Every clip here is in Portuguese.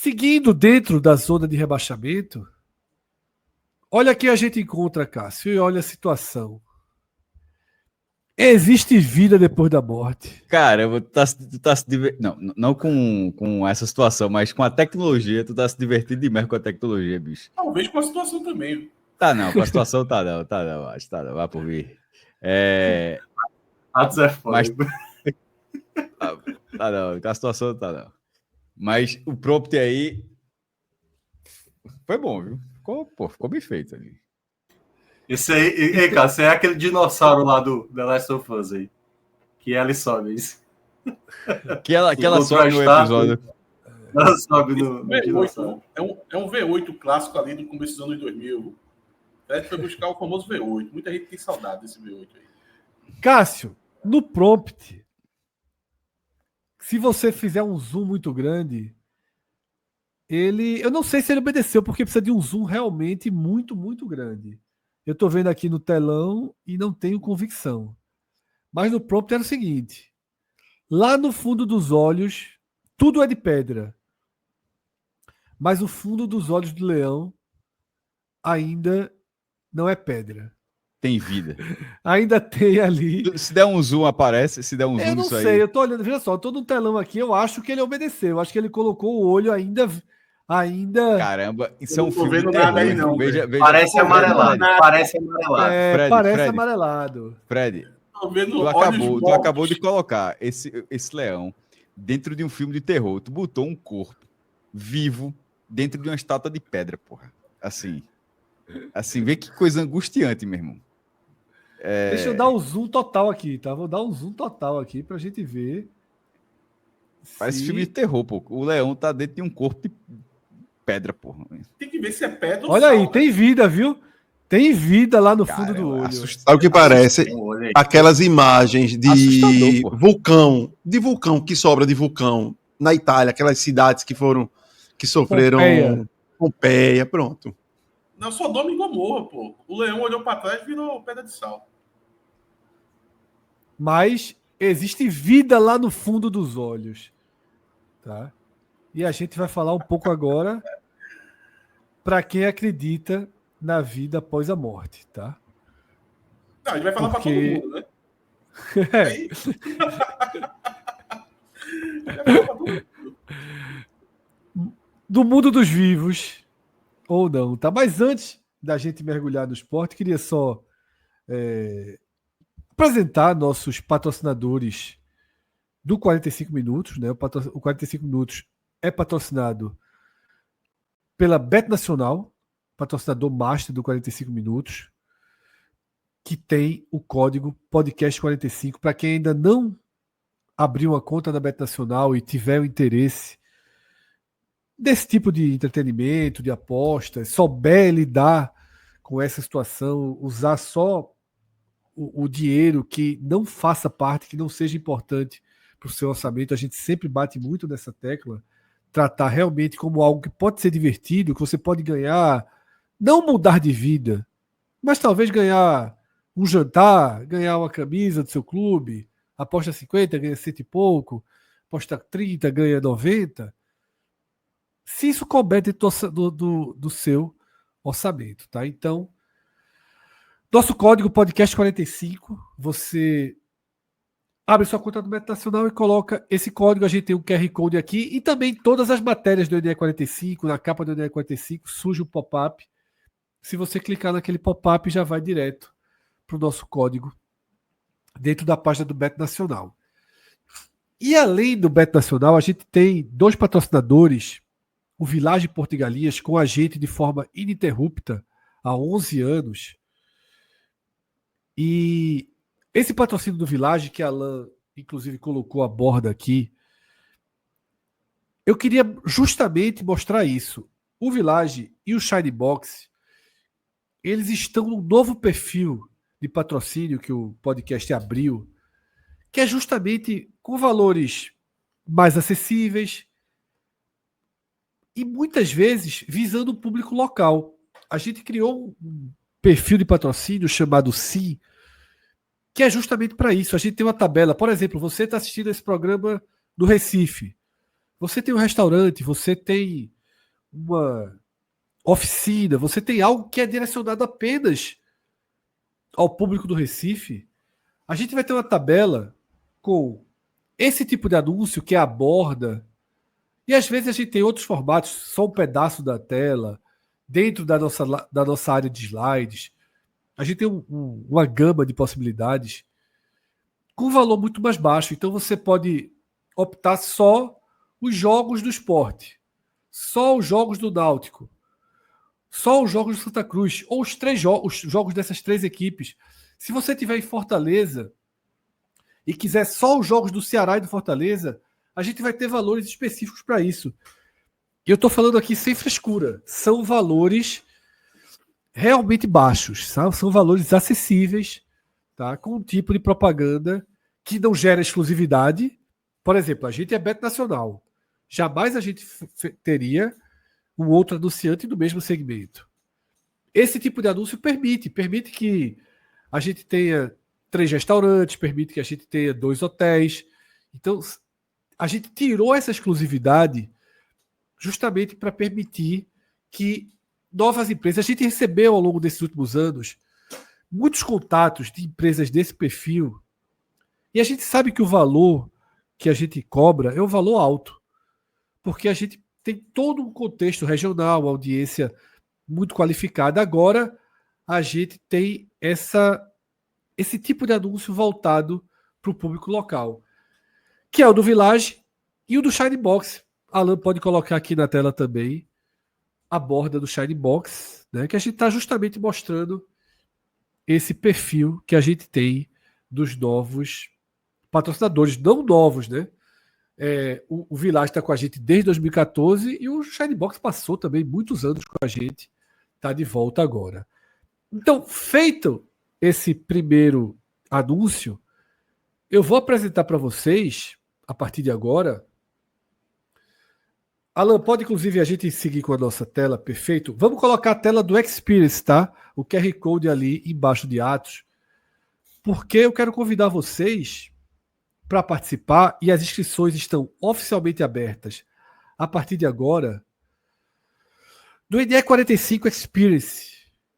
Seguindo dentro da zona de rebaixamento, olha aqui a gente encontra, Cássio, e olha a situação. Existe vida depois da morte. Cara, tu tá se divertindo. Não com essa situação, mas com a tecnologia, tu tá se divertindo demais com a tecnologia, bicho. Talvez com a situação também. Tá não, com a situação tá não, acho, tá não, vai por vir. Atos é foda. Mas, tá não, com a situação tá não. Mas o prompt aí foi bom, viu? Ficou bem feito ali. Esse aí, cara, você é aquele dinossauro lá do The Last of Us aí. Que ela sobe isso. Que ela sobe no episódio. Ela sobe no V8, dinossauro. é um V8 clássico ali do começo dos anos 2000. Fred foi buscar o famoso V8. Muita gente tem saudade desse V8 aí. Cássio, no prompt, se você fizer um zoom muito grande, eu não sei se ele obedeceu, porque precisa de um zoom realmente muito, muito grande. Eu estou vendo aqui no telão e não tenho convicção. Mas no prompt era o seguinte: lá no fundo dos olhos, tudo é de pedra. Mas o fundo dos olhos do leão ainda não é pedra. Tem vida. Ainda tem ali. Se der um zoom, aparece. Se der um zoom Eu não nisso sei, aí. eu tô olhando, veja só, eu tô no telão aqui, eu acho que ele obedeceu. Eu acho que ele colocou o olho ainda. Caramba, isso é um não tô filme de vendo terror. nada aí, não, Veja, Parece amarelado. Fred, Parece amarelado. Parece Fred. amarelado. Fred, Tô vendo tu olhos mortos. acabou de colocar esse leão dentro de um filme de terror. Tu botou um corpo vivo dentro de uma estátua de pedra, porra. Assim, vê que coisa angustiante, meu irmão. Deixa eu dar um zoom total aqui, tá? Vou dar um zoom total aqui pra gente ver. Parece filme de terror, pô. O leão tá dentro de um corpo de pedra, porra. Tem que ver se é pedra ou Olha sal, aí, né? tem vida, viu? Tem vida lá no fundo do olho. Sabe o que parece? Aquelas imagens de Assustador, vulcão que sobra de vulcão na Itália, aquelas cidades que sofreram Pompeia, pronto. Não, Sodoma e Gomorra, pô. O leão olhou pra trás e virou pedra de sal. Mas existe vida lá no fundo dos olhos, tá? E a gente vai falar um pouco agora para quem acredita na vida após a morte, tá? Não, a gente vai falar pra todo mundo, né? Aí... vai falar pra todo mundo. Do mundo dos vivos, ou não, tá? Mas antes da gente mergulhar no esporte, queria só apresentar nossos patrocinadores do 45 Minutos, né? O 45 Minutos é patrocinado pela Bet Nacional, patrocinador master do 45 Minutos, que tem o código podcast45 para quem ainda não abriu uma conta na Bet Nacional e tiver o interesse desse tipo de entretenimento, de apostas, souber lidar com essa situação, usar só o dinheiro que não faça parte, que não seja importante para o seu orçamento. A gente sempre bate muito nessa tecla, tratar realmente como algo que pode ser divertido, que você pode ganhar, não mudar de vida, mas talvez ganhar um jantar, ganhar uma camisa do seu clube, aposta 50, ganha 100 e pouco, aposta 30, ganha 90. Se isso couber dentro do seu orçamento, tá? Então, nosso código podcast45, você abre sua conta do Meta Nacional e coloca esse código. A gente tem um QR Code aqui e também todas as matérias do NE45, na capa do NE45, surge o pop-up. Se você clicar naquele pop-up, já vai direto para o nosso código dentro da página do Bet Nacional. E além do Bet Nacional, a gente tem dois patrocinadores, o Village Porto e Galinhas, com a gente de forma ininterrupta há 11 anos. E esse patrocínio do Village, que a Alan, inclusive, colocou a borda aqui, eu queria justamente mostrar isso. O Village e o Shine Box, eles estão num novo perfil de patrocínio que o podcast abriu, que é justamente com valores mais acessíveis e muitas vezes visando o público local. A gente criou um perfil de patrocínio chamado Sim, que é justamente para isso. A gente tem uma tabela. Por exemplo, você está assistindo esse programa do Recife. Você tem um restaurante, você tem uma oficina, você tem algo que é direcionado apenas ao público do Recife, a gente vai ter uma tabela com esse tipo de anúncio que aborda, e às vezes a gente tem outros formatos, só um pedaço da tela, dentro da nossa área de slides. A gente tem uma gama de possibilidades com um valor muito mais baixo. Então você pode optar só os jogos do esporte, só os jogos do Náutico, só os jogos do Santa Cruz, ou os jogos dessas 3 equipes. Se você estiver em Fortaleza e quiser só os jogos do Ceará e do Fortaleza, a gente vai ter valores específicos para isso. E eu estou falando aqui sem frescura. São valores realmente baixos, sabe? São valores acessíveis, tá? Com um tipo de propaganda que não gera exclusividade. Por exemplo, a gente é Beto Nacional. Jamais a gente teria um outro anunciante do mesmo segmento. Esse tipo de anúncio permite que a gente tenha 3 restaurantes, permite que a gente tenha 2 hotéis. Então, a gente tirou essa exclusividade justamente para permitir que novas empresas... A gente recebeu ao longo desses últimos anos muitos contatos de empresas desse perfil, e a gente sabe que o valor que a gente cobra é um valor alto, porque a gente tem todo um contexto regional, uma audiência muito qualificada. Agora a gente tem esse tipo de anúncio voltado para o público local, que é o do Village e o do Shine Box. Alan pode colocar aqui na tela também a borda do Shine Box, né, que a gente está justamente mostrando esse perfil que a gente tem dos novos patrocinadores, não novos, né? O Village está com a gente desde 2014 e o Shine Box passou também muitos anos com a gente, está de volta agora. Então, feito esse primeiro anúncio, eu vou apresentar para vocês, a partir de agora... Alan, pode inclusive a gente seguir com a nossa tela, perfeito? Vamos colocar a tela do Experience, tá? O QR Code ali embaixo de Atos, porque eu quero convidar vocês para participar, e as inscrições estão oficialmente abertas a partir de agora, do NE45 Experience,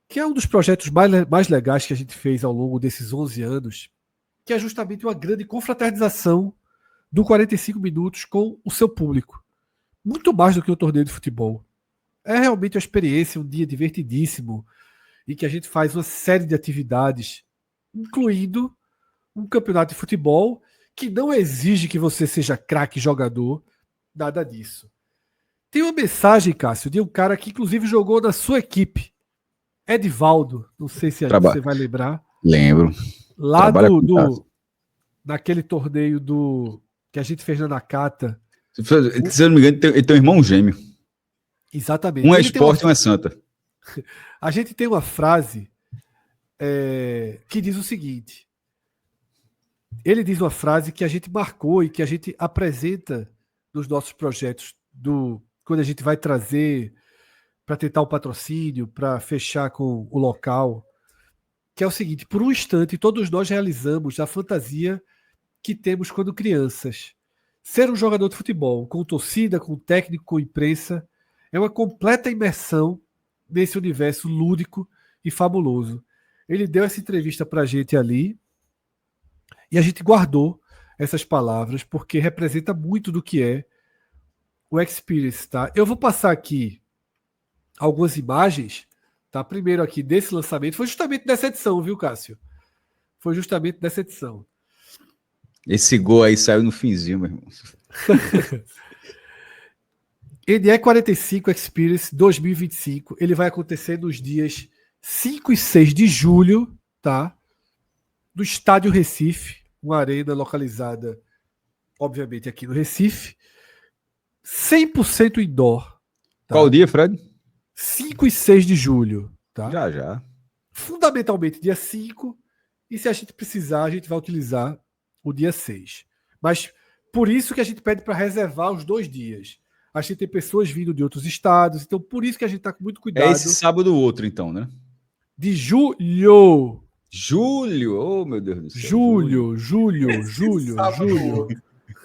que é um dos projetos mais legais que a gente fez ao longo desses 11 anos, que é justamente uma grande confraternização do 45 minutos com o seu público. Muito mais do que um torneio de futebol. É realmente uma experiência, um dia divertidíssimo, em que a gente faz uma série de atividades, incluindo um campeonato de futebol que não exige que você seja craque jogador, nada disso. Tem uma mensagem, Cássio, de um cara que inclusive jogou na sua equipe, Edivaldo, não sei se você vai lembrar. Lembro. Lá naquele torneio que a gente fez na Nakata. Se eu não me engano, ele tem um irmão gêmeo. Exatamente. Um é esporte e um é santa. A gente tem uma frase que diz o seguinte. Ele diz uma frase que a gente marcou e que a gente apresenta nos nossos projetos, quando a gente vai trazer para tentar o patrocínio, para fechar com o local, que é o seguinte: por um instante, todos nós realizamos a fantasia que temos quando crianças. Ser um jogador de futebol, com torcida, com técnico, com imprensa, é uma completa imersão nesse universo lúdico e fabuloso. Ele deu essa entrevista para a gente ali e a gente guardou essas palavras porque representa muito do que é o Experience, tá? Eu vou passar aqui algumas imagens, tá? Primeiro aqui desse lançamento, foi justamente dessa edição, viu, Cássio? Foi justamente dessa edição. Esse gol aí saiu no finzinho, meu irmão. NE45 Experience 2025. Ele vai acontecer nos dias 5 e 6 de julho, tá? Do Estádio Recife, uma arena localizada, obviamente, aqui no Recife. 100% indoor. Tá? Qual dia, Fred? 5 e 6 de julho. Tá? Já. Fundamentalmente dia 5. E se a gente precisar, a gente vai utilizar o dia 6. Mas por isso que a gente pede para reservar os 2 dias. A gente tem pessoas vindo de outros estados, então por isso que a gente está com muito cuidado. É esse sábado ou outro, então, né? De julho. Julho, oh meu Deus do céu. Julho. Sábado.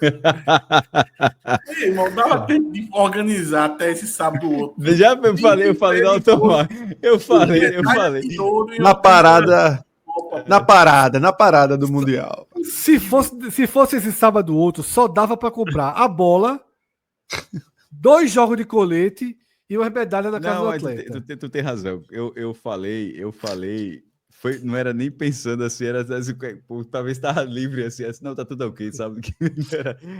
Ei, irmão, dava tempo de organizar até esse sábado outro. Já eu falei no automático. Eu falei. Na parada do Mundial. Se fosse esse sábado outro, só dava para comprar a bola, 2 jogos de colete e uma medalha na casa do atleta. Tu tem razão. Eu falei. Não era nem pensando assim, era assim, pô, talvez estava livre assim, não, tá tudo ok, sabe?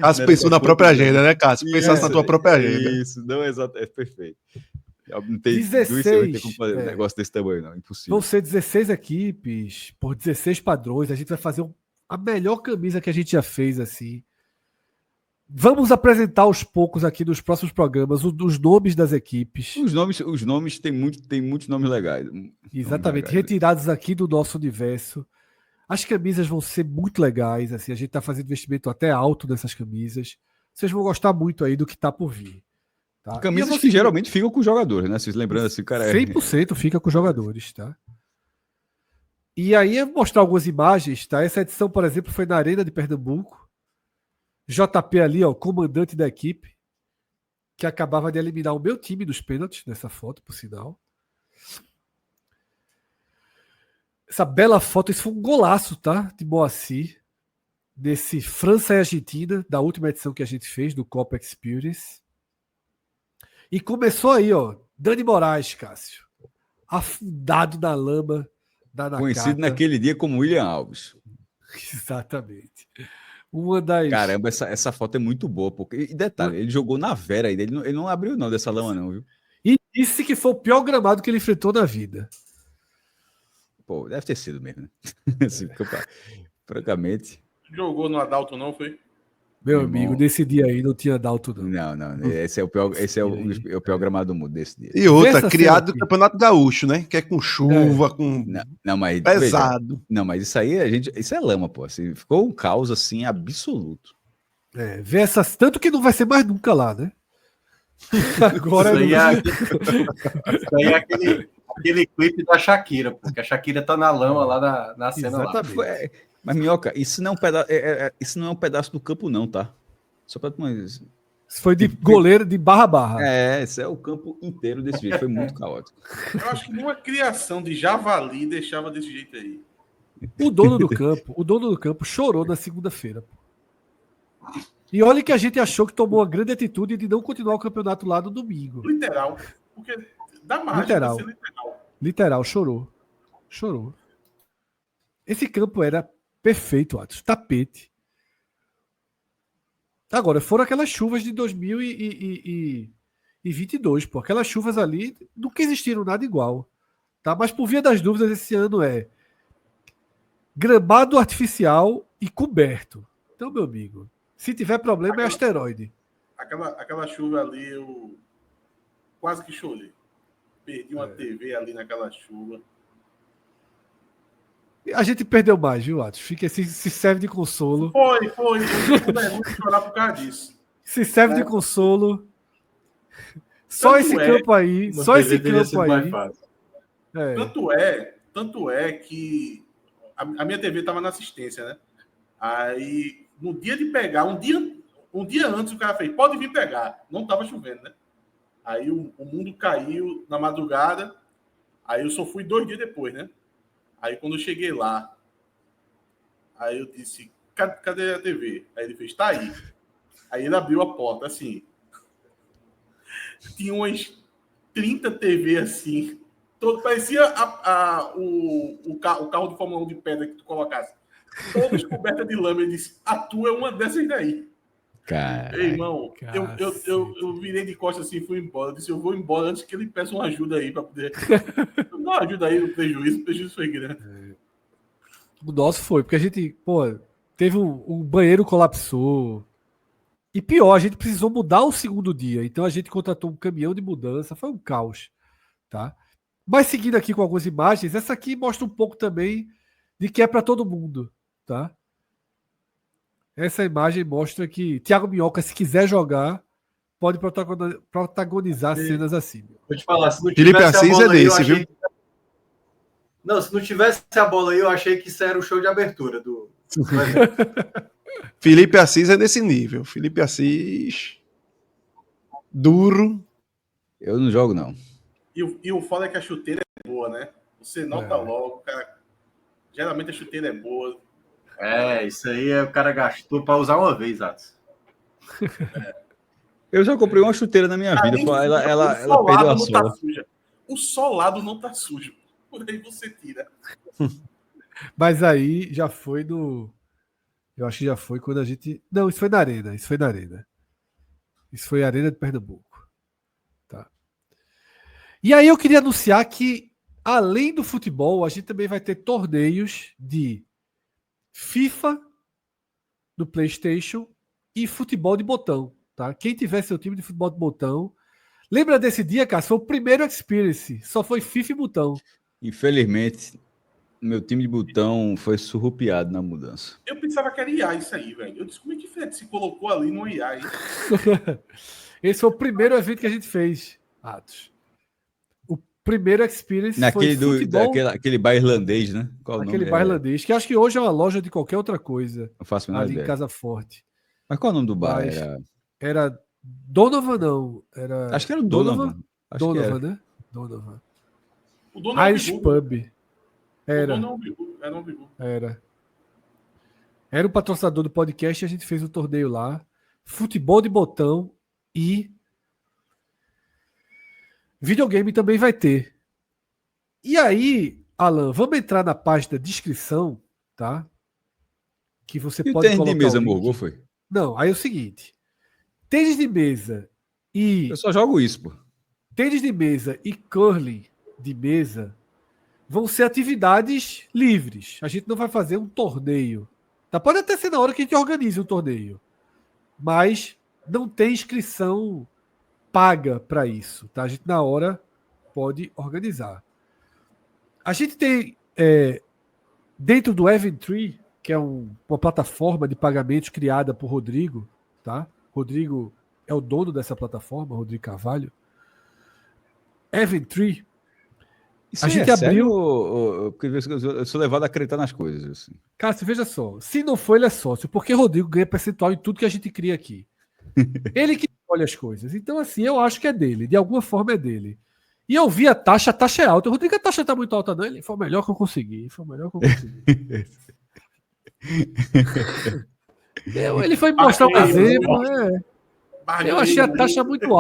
Cássio pensou na própria agenda, né, Cássio? Pensasse na tua própria agenda. Isso, não, exato, é perfeito. Não tem 16, tem como fazer um negócio desse tamanho, não, impossível. Vão ser 16 equipes, por 16 padrões, a gente vai fazer a melhor camisa que a gente já fez, assim. Vamos apresentar aos poucos aqui nos próximos programas os nomes das equipes. Os nomes tem muitos nomes legais. Exatamente, retirados aqui do nosso universo. As camisas vão ser muito legais, assim, a gente está fazendo investimento até alto nessas camisas. Vocês vão gostar muito aí do que está por vir. Tá? Camisas que geralmente ficam com os jogadores, né? Vocês lembrando assim, cara. 100% fica com os jogadores, tá? E aí eu vou mostrar algumas imagens, tá? Essa edição, por exemplo, foi na Arena de Pernambuco. JP ali, ó, comandante da equipe, que acabava de eliminar o meu time dos pênaltis, nessa foto, por sinal. Essa bela foto, isso foi um golaço, tá? De Moacir, desse França e Argentina, da última edição que a gente fez, do Copa Experience. E começou aí, ó, Dani Moraes, Cássio, afundado na lama da Nakata. Conhecido naquele dia como William Alves. Exatamente. Uma das... Caramba, essa foto é muito boa. Porque... E detalhe, ele jogou na Vera ainda. Ele não abriu não dessa lama não, viu? E disse que foi o pior gramado que ele enfrentou na vida. Pô, deve ter sido mesmo, né? Assim, francamente. Jogou no Adalto, não foi? Meu amigo, nesse dia aí não tinha Adalto, não. Não. Esse é o pior gramado do mundo desse dia. E outra, criado do Campeonato Gaúcho, né? Que é com chuva, com mas, pesado. Veja, não, mas isso aí, isso é lama, pô. Assim, ficou um caos, assim, absoluto. Vê essas... Tanto que não vai ser mais nunca lá, né? Agora isso aí é aquele clipe da Shakira, porque a Shakira tá na lama lá na cena. Exatamente. Lá. Mas, Minhoca, isso não é um pedaço do campo, não, tá? Só pra tu... Isso foi de goleiro de barra. Esse é o campo inteiro desse vídeo. Foi muito caótico. Eu acho que numa criação de javali deixava desse jeito aí. O dono do campo chorou na segunda-feira. E olha que a gente achou que tomou uma grande atitude de não continuar o campeonato lá no domingo. Literal. Porque dá margem pra ser Literal, chorou. Esse campo era perfeito, Atos. Tapete. Agora, foram aquelas chuvas de 2022, pô. Aquelas chuvas ali nunca existiram nada igual. Tá? Mas por via das dúvidas, esse ano é gramado artificial e coberto. Então, meu amigo, se tiver problema, é asteroide. Aquela chuva ali, eu quase que chorei. Perdi uma TV ali naquela chuva. A gente perdeu mais, viu, Atos? Fica assim, se serve de consolo. Foi. Eu não é ruim chorar por causa disso. Se serve de consolo. Só esse campo aí. Só esse campo aí. Tanto é que a minha TV estava na assistência, né? Aí, no dia de pegar, um dia antes, o cara fez, pode vir pegar. Não estava chovendo, né? Aí o mundo caiu na madrugada. Aí eu só fui 2 dias depois, né? Aí quando eu cheguei lá, aí eu disse, cadê a TV? Aí ele fez, tá aí. Aí ele abriu a porta, assim. Tinha umas 30 TV assim. Todo, parecia o carro de Fórmula 1 de pedra que tu colocasse. Todas cobertas de lama. Ele disse, a tua é uma dessas daí. Cara. Ei, irmão, eu virei de costas assim e fui embora. Eu disse, eu vou embora antes que ele peça uma ajuda aí para poder. Não, ajuda aí no prejuízo. O prejuízo foi grande. O nosso foi, porque a gente, teve um banheiro colapsou. E pior, a gente precisou mudar o segundo dia. Então a gente contratou um caminhão de mudança. Foi um caos, tá? Mas seguindo aqui com algumas imagens, essa aqui mostra um pouco também de que é para todo mundo, tá? Essa imagem mostra que Thiago Minhoca, se quiser jogar, pode protagonizar cenas assim. Vou te falar, se não Felipe tivesse Assis a bola é aí, desse, eu achei... viu? Não, se não tivesse a bola aí, eu achei que isso era o show de abertura do... Felipe Assis é desse nível. Felipe Assis. Duro. Eu não jogo, não. E o foda é que a chuteira é boa, né? Você nota logo, cara. Geralmente a chuteira é boa. Isso aí o cara gastou para usar uma vez, Atos. Eu já comprei uma chuteira na minha vida. Pô, ela perdeu a não sola. tá suja. O solado não tá sujo. Por aí você tira. Mas aí já foi no. Eu acho que já foi quando a gente. Não, isso foi na Arena. Isso foi na Arena. Isso foi a Arena de Pernambuco. Tá. E aí eu queria anunciar que, além do futebol, a gente também vai ter torneios de FIFA do PlayStation e futebol de botão. Tá? Quem tiver seu time de futebol de botão. Lembra desse dia, cara? Foi o primeiro Experience. Só foi FIFA e botão. Infelizmente, meu time de botão foi surrupiado na mudança. Eu pensava que era IA isso aí, velho. Eu disse, como é que Fred se colocou ali no IA, hein? Esse foi o primeiro evento que a gente fez, Atos. O primeiro Experience Naquele foi futebol, aquele bar irlandês, né? Qual o aquele nome? bar irlandês, que acho que hoje é uma loja de qualquer outra coisa, Não faço a menor ali ideia. em Casa Forte. Mas qual é o nome do bar? Mas era Donovan, não. Era Acho que era o Donovan. Acho que Donovan, era. né? Donovan. O dono é o Irish Bigu, Pub. O Era, dono é o Bigu. Era um Bigu. era. Era o patrocinador do podcast e a gente fez um torneio lá. Futebol de botão e videogame também vai ter. E aí, Alan, vamos entrar na página de inscrição, tá? Que você E o pode tênis colocar de mesa o link. morgou, foi? Não, aí é o seguinte. Tênis de mesa e Eu só jogo isso, pô. tênis de mesa e curling de mesa vão ser atividades livres. A gente não vai fazer um torneio. Tá? Pode até ser na hora que a gente organize um torneio. Mas não tem inscrição paga para isso. Tá? A gente, na hora, pode organizar. A gente tem, dentro do Eventtree, que é uma plataforma de pagamentos criada por Rodrigo, tá? Rodrigo é o dono dessa plataforma, Rodrigo Carvalho. Eventtree. Isso A aí gente é abriu. sério, porque eu sou levado a acreditar nas coisas. Assim. Cara, você veja só. Se não for, ele é sócio, porque Rodrigo ganha percentual em tudo que a gente cria aqui. Ele que escolhe as coisas. Então, assim, eu acho que é dele. De alguma forma é dele. E eu vi a taxa é alta. Rodrigo, a taxa tá muito alta, não. Ele foi o melhor que eu consegui. Foi o melhor que eu consegui. Ele foi mostrar um exemplo. Eu achei a taxa muito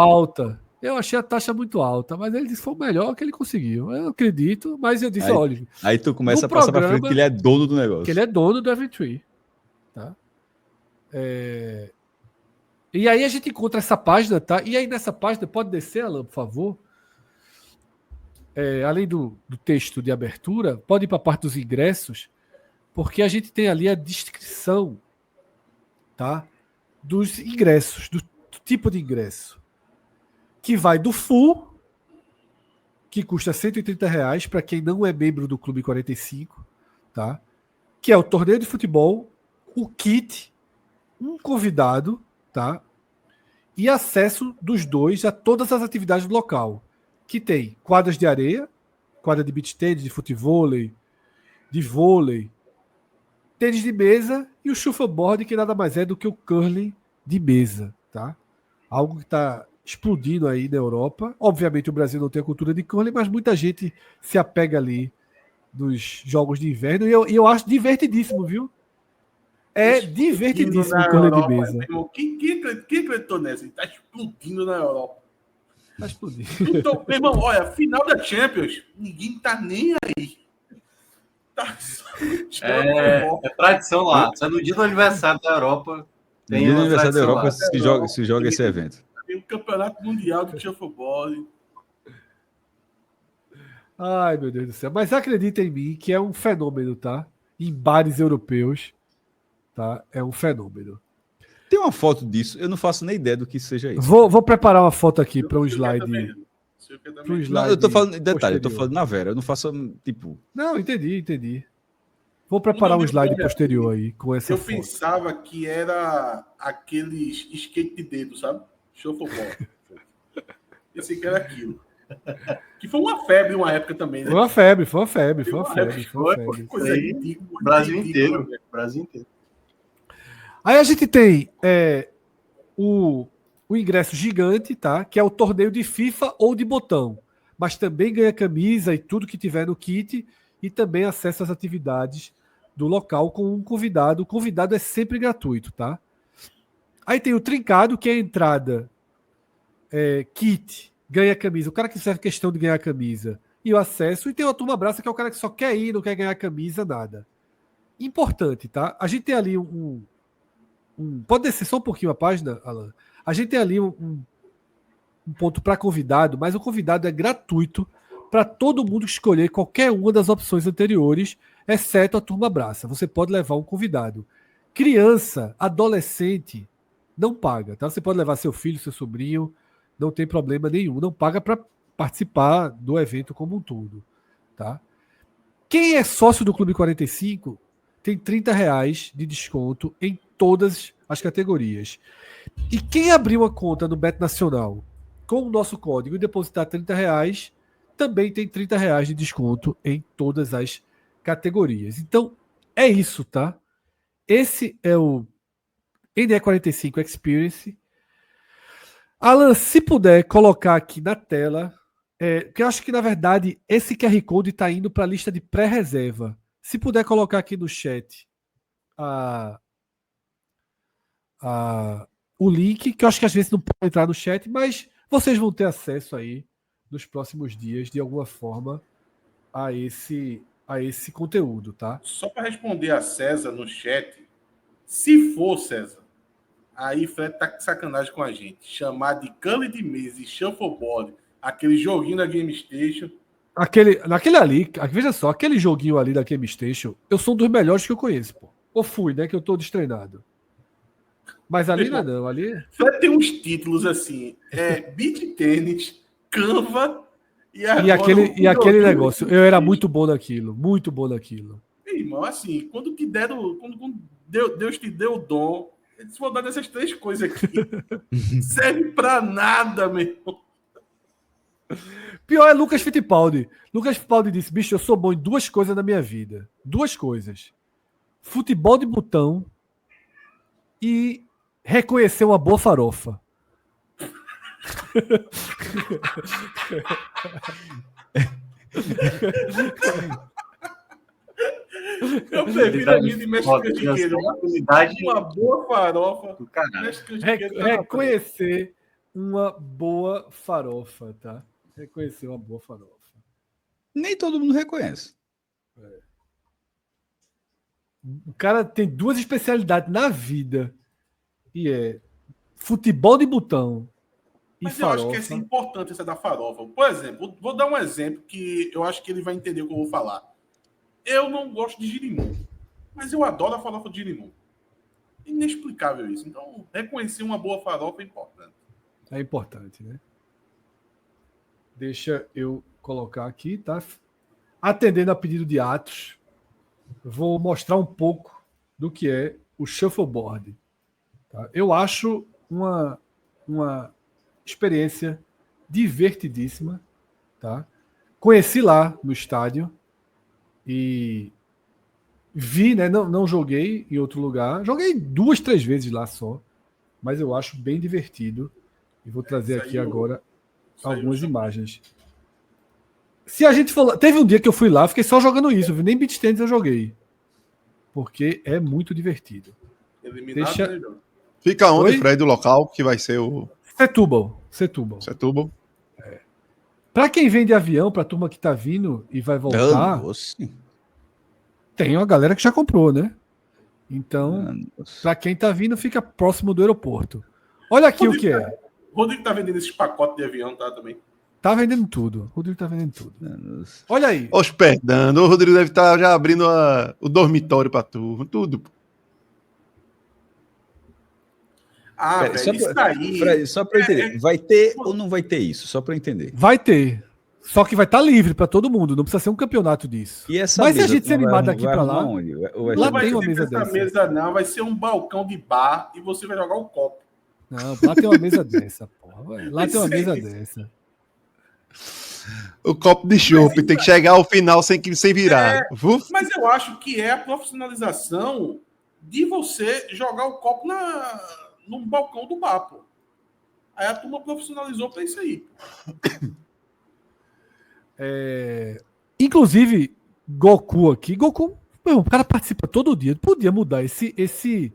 alta. Mas ele disse que foi o melhor que ele conseguiu. Eu acredito, mas eu disse, olha. Aí tu começa a passar pra frente que ele é dono do negócio. Que ele é dono do Eventtree. Tá? E aí a gente encontra essa página, tá? E aí nessa página, pode descer, Alan, por favor? Além do texto de abertura, pode ir para a parte dos ingressos, porque a gente tem ali a descrição, tá? Dos ingressos, do tipo de ingresso. Que vai do full, que custa R$130 para quem não é membro do Clube 45, tá? Que é o torneio de futebol, o kit, um convidado, tá? E acesso dos dois a todas as atividades do local, que tem quadras de areia, quadra de beach tennis, de futevôlei, de vôlei, tênis de mesa e o shuffleboard, que nada mais é do que o curling de mesa, tá? Algo que está explodindo aí na Europa. Obviamente o Brasil não tem a cultura de curling, mas muita gente se apega ali nos jogos de inverno e eu acho divertidíssimo, viu? É divertidíssimo o curling de mesa. Quem acreditou nessa? Tá explodindo na Europa. Tá explodindo. Então, meu irmão, olha, final da Champions, ninguém tá nem aí. Tá só É tradição lá. Só no dia do aniversário da Europa. No dia do aniversário da Europa se joga esse evento. Tem o Campeonato Mundial de Shuffleboard. Ai, meu Deus do céu. Mas acredita em mim que é um fenômeno, tá? Em bares europeus, tá? É um fenômeno. Tem uma foto disso, eu não faço nem ideia do que seja isso. Vou preparar uma foto aqui para um slide. Não, eu tô falando, detalhe, eu tô falando na Vera, eu não faço, tipo... Não, entendi. Vou preparar um slide posterior aí com essa Eu foto. pensava que era aqueles skate de dedo, sabe? Shuffleboard. Pensei que era aquilo. Que foi uma febre uma época também, né? Foi uma febre. Coisa Brasil ridícula. inteiro. Brasil inteiro. Aí a gente tem o ingresso gigante, tá? Que é o torneio de FIFA ou de botão. Mas também ganha camisa e tudo que tiver no kit e também acesso às atividades do local com um convidado. O convidado é sempre gratuito, tá? Aí tem o trincado, que é a entrada, kit, ganha camisa. O cara que serve questão de ganhar camisa e o acesso. E tem o turma abraça, que é o cara que só quer ir, não quer ganhar camisa, nada. Importante, tá? A gente tem ali pode descer só um pouquinho a página, Alan? A gente tem ali um ponto para convidado, mas o convidado é gratuito para todo mundo escolher qualquer uma das opções anteriores, exceto a turma abraça. Você pode levar um convidado. Criança, adolescente, não paga, tá? Você pode levar seu filho, seu sobrinho, não tem problema nenhum. Não paga para participar do evento como um todo, tá? Quem é sócio do Clube 45 tem R$30 de desconto em todas as categorias. E quem abrir uma conta no Bet Nacional com o nosso código e depositar R$30, também tem R$30 de desconto em todas as categorias. Então, é isso, tá? Esse é o NE45 Experience. Alan, se puder colocar aqui na tela, que eu acho que, na verdade, esse QR Code está indo para a lista de pré-reserva. Se puder colocar aqui no chat o link, que eu acho que às vezes não pode entrar no chat, mas vocês vão ter acesso aí nos próximos dias, de alguma forma, a esse conteúdo, tá? Só para responder a César no chat, se for, César, aí Fred tá de sacanagem com a gente. Chamar de Curly de mesa e Shuffleboard, aquele joguinho da Game Station. Naquele ali, veja só, aquele joguinho ali da Game Station, eu sou um dos melhores que eu conheço, pô. Ou fui, né? Que eu tô destreinado. Mas ali não, ali. Fred tem uns títulos assim: Beach Tênis, Canva e aquele negócio. Eu era muito bom naquilo, muito bom naquilo. Irmão, assim, quando Deus te deu o dom, se for dar dessas 3 coisas aqui, serve pra nada, meu irmão. Pior é Lucas Fittipaldi. Lucas Fittipaldi disse: bicho, eu sou bom em 2 coisas na minha vida. 2 coisas: futebol de botão e reconhecer uma boa farofa. Eu prefiro a minha de México de queijo. Uma boa farofa do caralho. Reconhecer uma boa farofa, tá? Reconhecer uma boa farofa. Nem todo mundo reconhece. O cara tem 2 especialidades na vida. E é futebol de botão e Mas farofa. eu acho que é importante essa da farofa. Por exemplo, vou dar um exemplo que eu acho que ele vai entender o que eu vou falar. Eu não gosto de girimum, mas eu adoro a farofa de girimum. Inexplicável isso. Então, reconhecer uma boa farofa é importante. É importante, né? Deixa eu colocar aqui, tá? Atendendo a pedido de Atos, vou mostrar um pouco do que é o shuffleboard. Tá? Eu acho uma experiência divertidíssima. Tá? Conheci lá no estádio e vi, né? Não joguei em outro lugar. Joguei 2, 3 vezes lá só, mas eu acho bem divertido. E vou trazer aqui agora algumas imagens. Se a gente for... Teve um dia que eu fui lá, fiquei só jogando isso, viu? Nem beach tennis eu joguei. Porque é muito divertido. Fica onde, Oi? Fred, o local que vai ser o... Setúbal. Para quem vem de avião, para a turma que tá vindo e vai voltar, tem uma galera que já comprou, né? Então, para quem tá vindo, fica próximo do aeroporto. Olha aqui o que é. O Rodrigo tá vendendo esses pacotes de avião, tá, também? Tá vendendo tudo. O Rodrigo tá vendendo tudo. Olha aí. Hospedando. O Rodrigo deve estar já abrindo o dormitório pra turma. Tudo. Velho, isso daí... Fred, só pra eu entender. Vai ter ou não vai ter isso? Só pra eu entender. Vai ter. Só que vai estar livre para todo mundo. Não precisa ser um campeonato disso. E essa mas se a mesa gente se animar daqui para lá... Lá tem uma mesa dessa. Mesa não, vai ser um balcão de bar e você vai jogar o copo. Não, lá tem uma mesa dessa, porra. Lá tem uma mesa dessa. O copo de chopp tem que chegar ao final sem virar. Mas eu acho que é a profissionalização de você jogar o copo no balcão do bar, pô. Aí a turma profissionalizou para isso aí. Inclusive, Goku aqui. Goku, meu, o cara participa todo dia. Podia mudar esse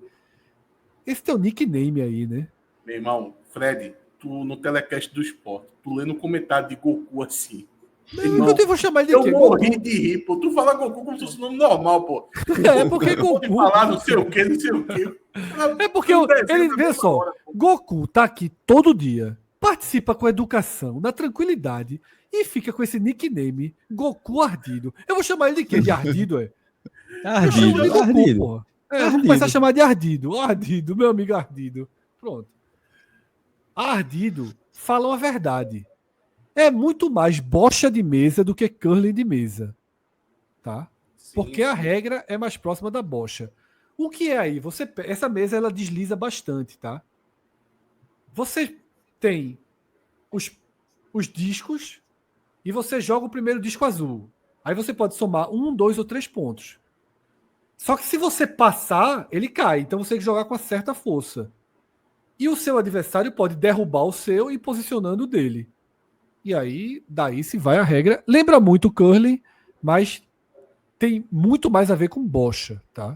teu nickname aí, né? Meu irmão, Fred, tu no telecast do esporte, tu lendo um comentário de Goku assim. Não, eu vou chamar ele de Eu quê? morri Goku. de rir, pô. Tu fala Goku como se fosse nome normal, pô. É porque Pode Goku. falar não sei o quê, não sei o quê. É porque ele, vê só, Goku tá aqui todo dia, participa com educação, na tranquilidade, e fica com esse nickname, Goku Ardido. Eu vou chamar ele de quê? De Ardido, é? Eu chamo ele de Goku, porra. Vou começar a chamar de Ardido. Ardido, meu amigo Ardido. Pronto. Ardido fala uma verdade. É muito mais bocha de mesa do que curling de mesa. Tá? Porque a regra é mais próxima da bocha. O que é aí? Essa mesa ela desliza bastante, tá? Você tem os discos e você joga o primeiro disco azul. Aí você pode somar 1, 2 ou 3 pontos. Só que se você passar, ele cai. Então você tem que jogar com uma certa força. E o seu adversário pode derrubar o seu e posicionando o dele. E aí, daí se vai a regra. Lembra muito o curling, mas tem muito mais a ver com bocha, tá?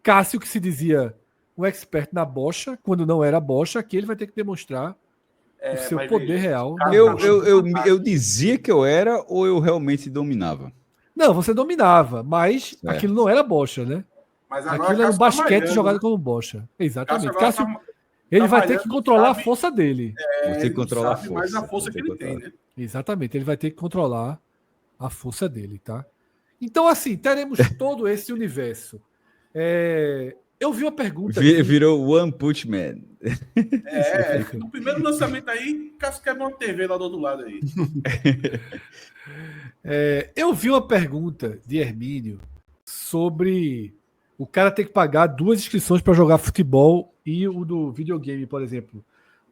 Cássio, que se dizia um expert na bocha, quando não era bocha, aqui ele vai ter que demonstrar o seu poder real. Eu dizia que eu era ou eu realmente dominava? Não, você dominava, mas aquilo não era bocha, né? Mas agora aquilo era um basquete tá jogado como bocha. Exatamente. Cássio ele vai ter que controlar a força dele. Você tem que controlar a força. Mais a força que ele tem, né? Exatamente, ele vai ter que controlar a força dele, tá? Então, assim, teremos todo esse universo. Eu vi uma pergunta. Virou One Punch Man. No primeiro lançamento aí, Cássio quebra uma TV lá do outro lado aí. Eu vi uma pergunta de Hermínio sobre o cara ter que pagar 2 inscrições para jogar futebol e o do videogame, por exemplo.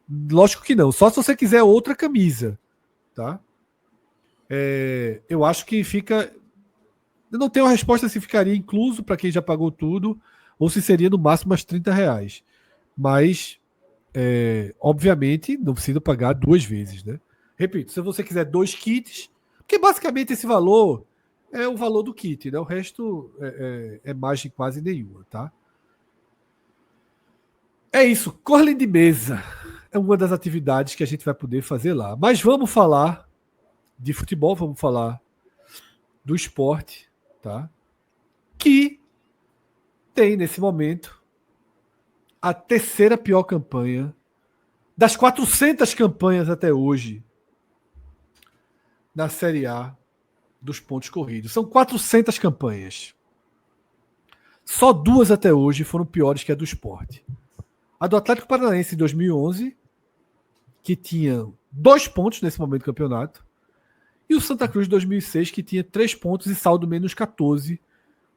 Lógico que não, só se você quiser outra camisa, tá? Eu acho que fica... Eu não tenho a resposta se ficaria incluso para quem já pagou tudo ou se seria no máximo umas R$30. Mas, obviamente, não precisa pagar 2 vezes, né? Repito, se você quiser 2 kits, porque basicamente esse valor é o valor do kit, né? O resto é margem quase nenhuma, tá? É isso, curling de mesa é uma das atividades que a gente vai poder fazer lá. Mas vamos falar de futebol, vamos falar do esporte, tá? Que tem, nesse momento, a 3ª pior campanha das 400 campanhas até hoje na Série A dos pontos corridos. São 400 campanhas. Só 2 até hoje foram piores que a do Sport. A do Atlético Paranaense em 2011, que tinha 2 pontos nesse momento do campeonato, e o Santa Cruz de 2006, que tinha 3 pontos e saldo menos 14.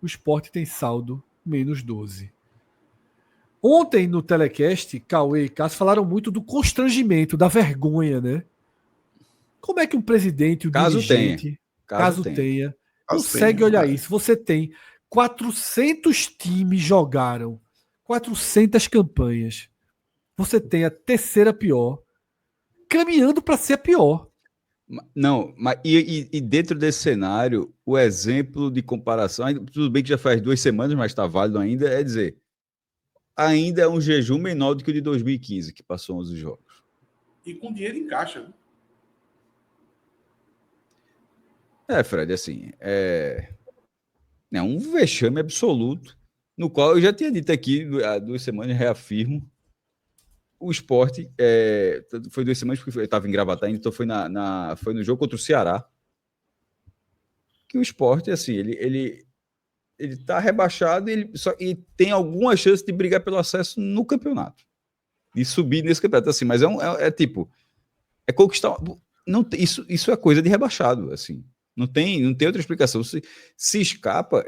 O Sport tem saldo menos 12. Ontem, no telecast, Cauê e Cássio falaram muito do constrangimento, da vergonha, né? Como é que um presidente, o dirigente, caso tenha, consegue olhar isso? Você tem 400 times jogaram 400 campanhas. Você tem a 3ª pior, caminhando para ser a pior. Não, mas e dentro desse cenário, o exemplo de comparação, tudo bem que já faz 2 semanas, mas está válido ainda, é dizer, ainda é um jejum menor do que o de 2015, que passou 11 jogos. E com dinheiro em caixa, né? Fred, assim, é um vexame absoluto, no qual eu já tinha dito aqui há 2 semanas, reafirmo, o Sport, foi 2 semanas, porque eu estava em Gravatá, então foi no jogo contra o Ceará, que o Sport, assim, ele está rebaixado e tem alguma chance de brigar pelo acesso no campeonato, de subir nesse campeonato, assim, mas é conquistar, não, isso é coisa de rebaixado, assim, não tem outra explicação. Se escapa,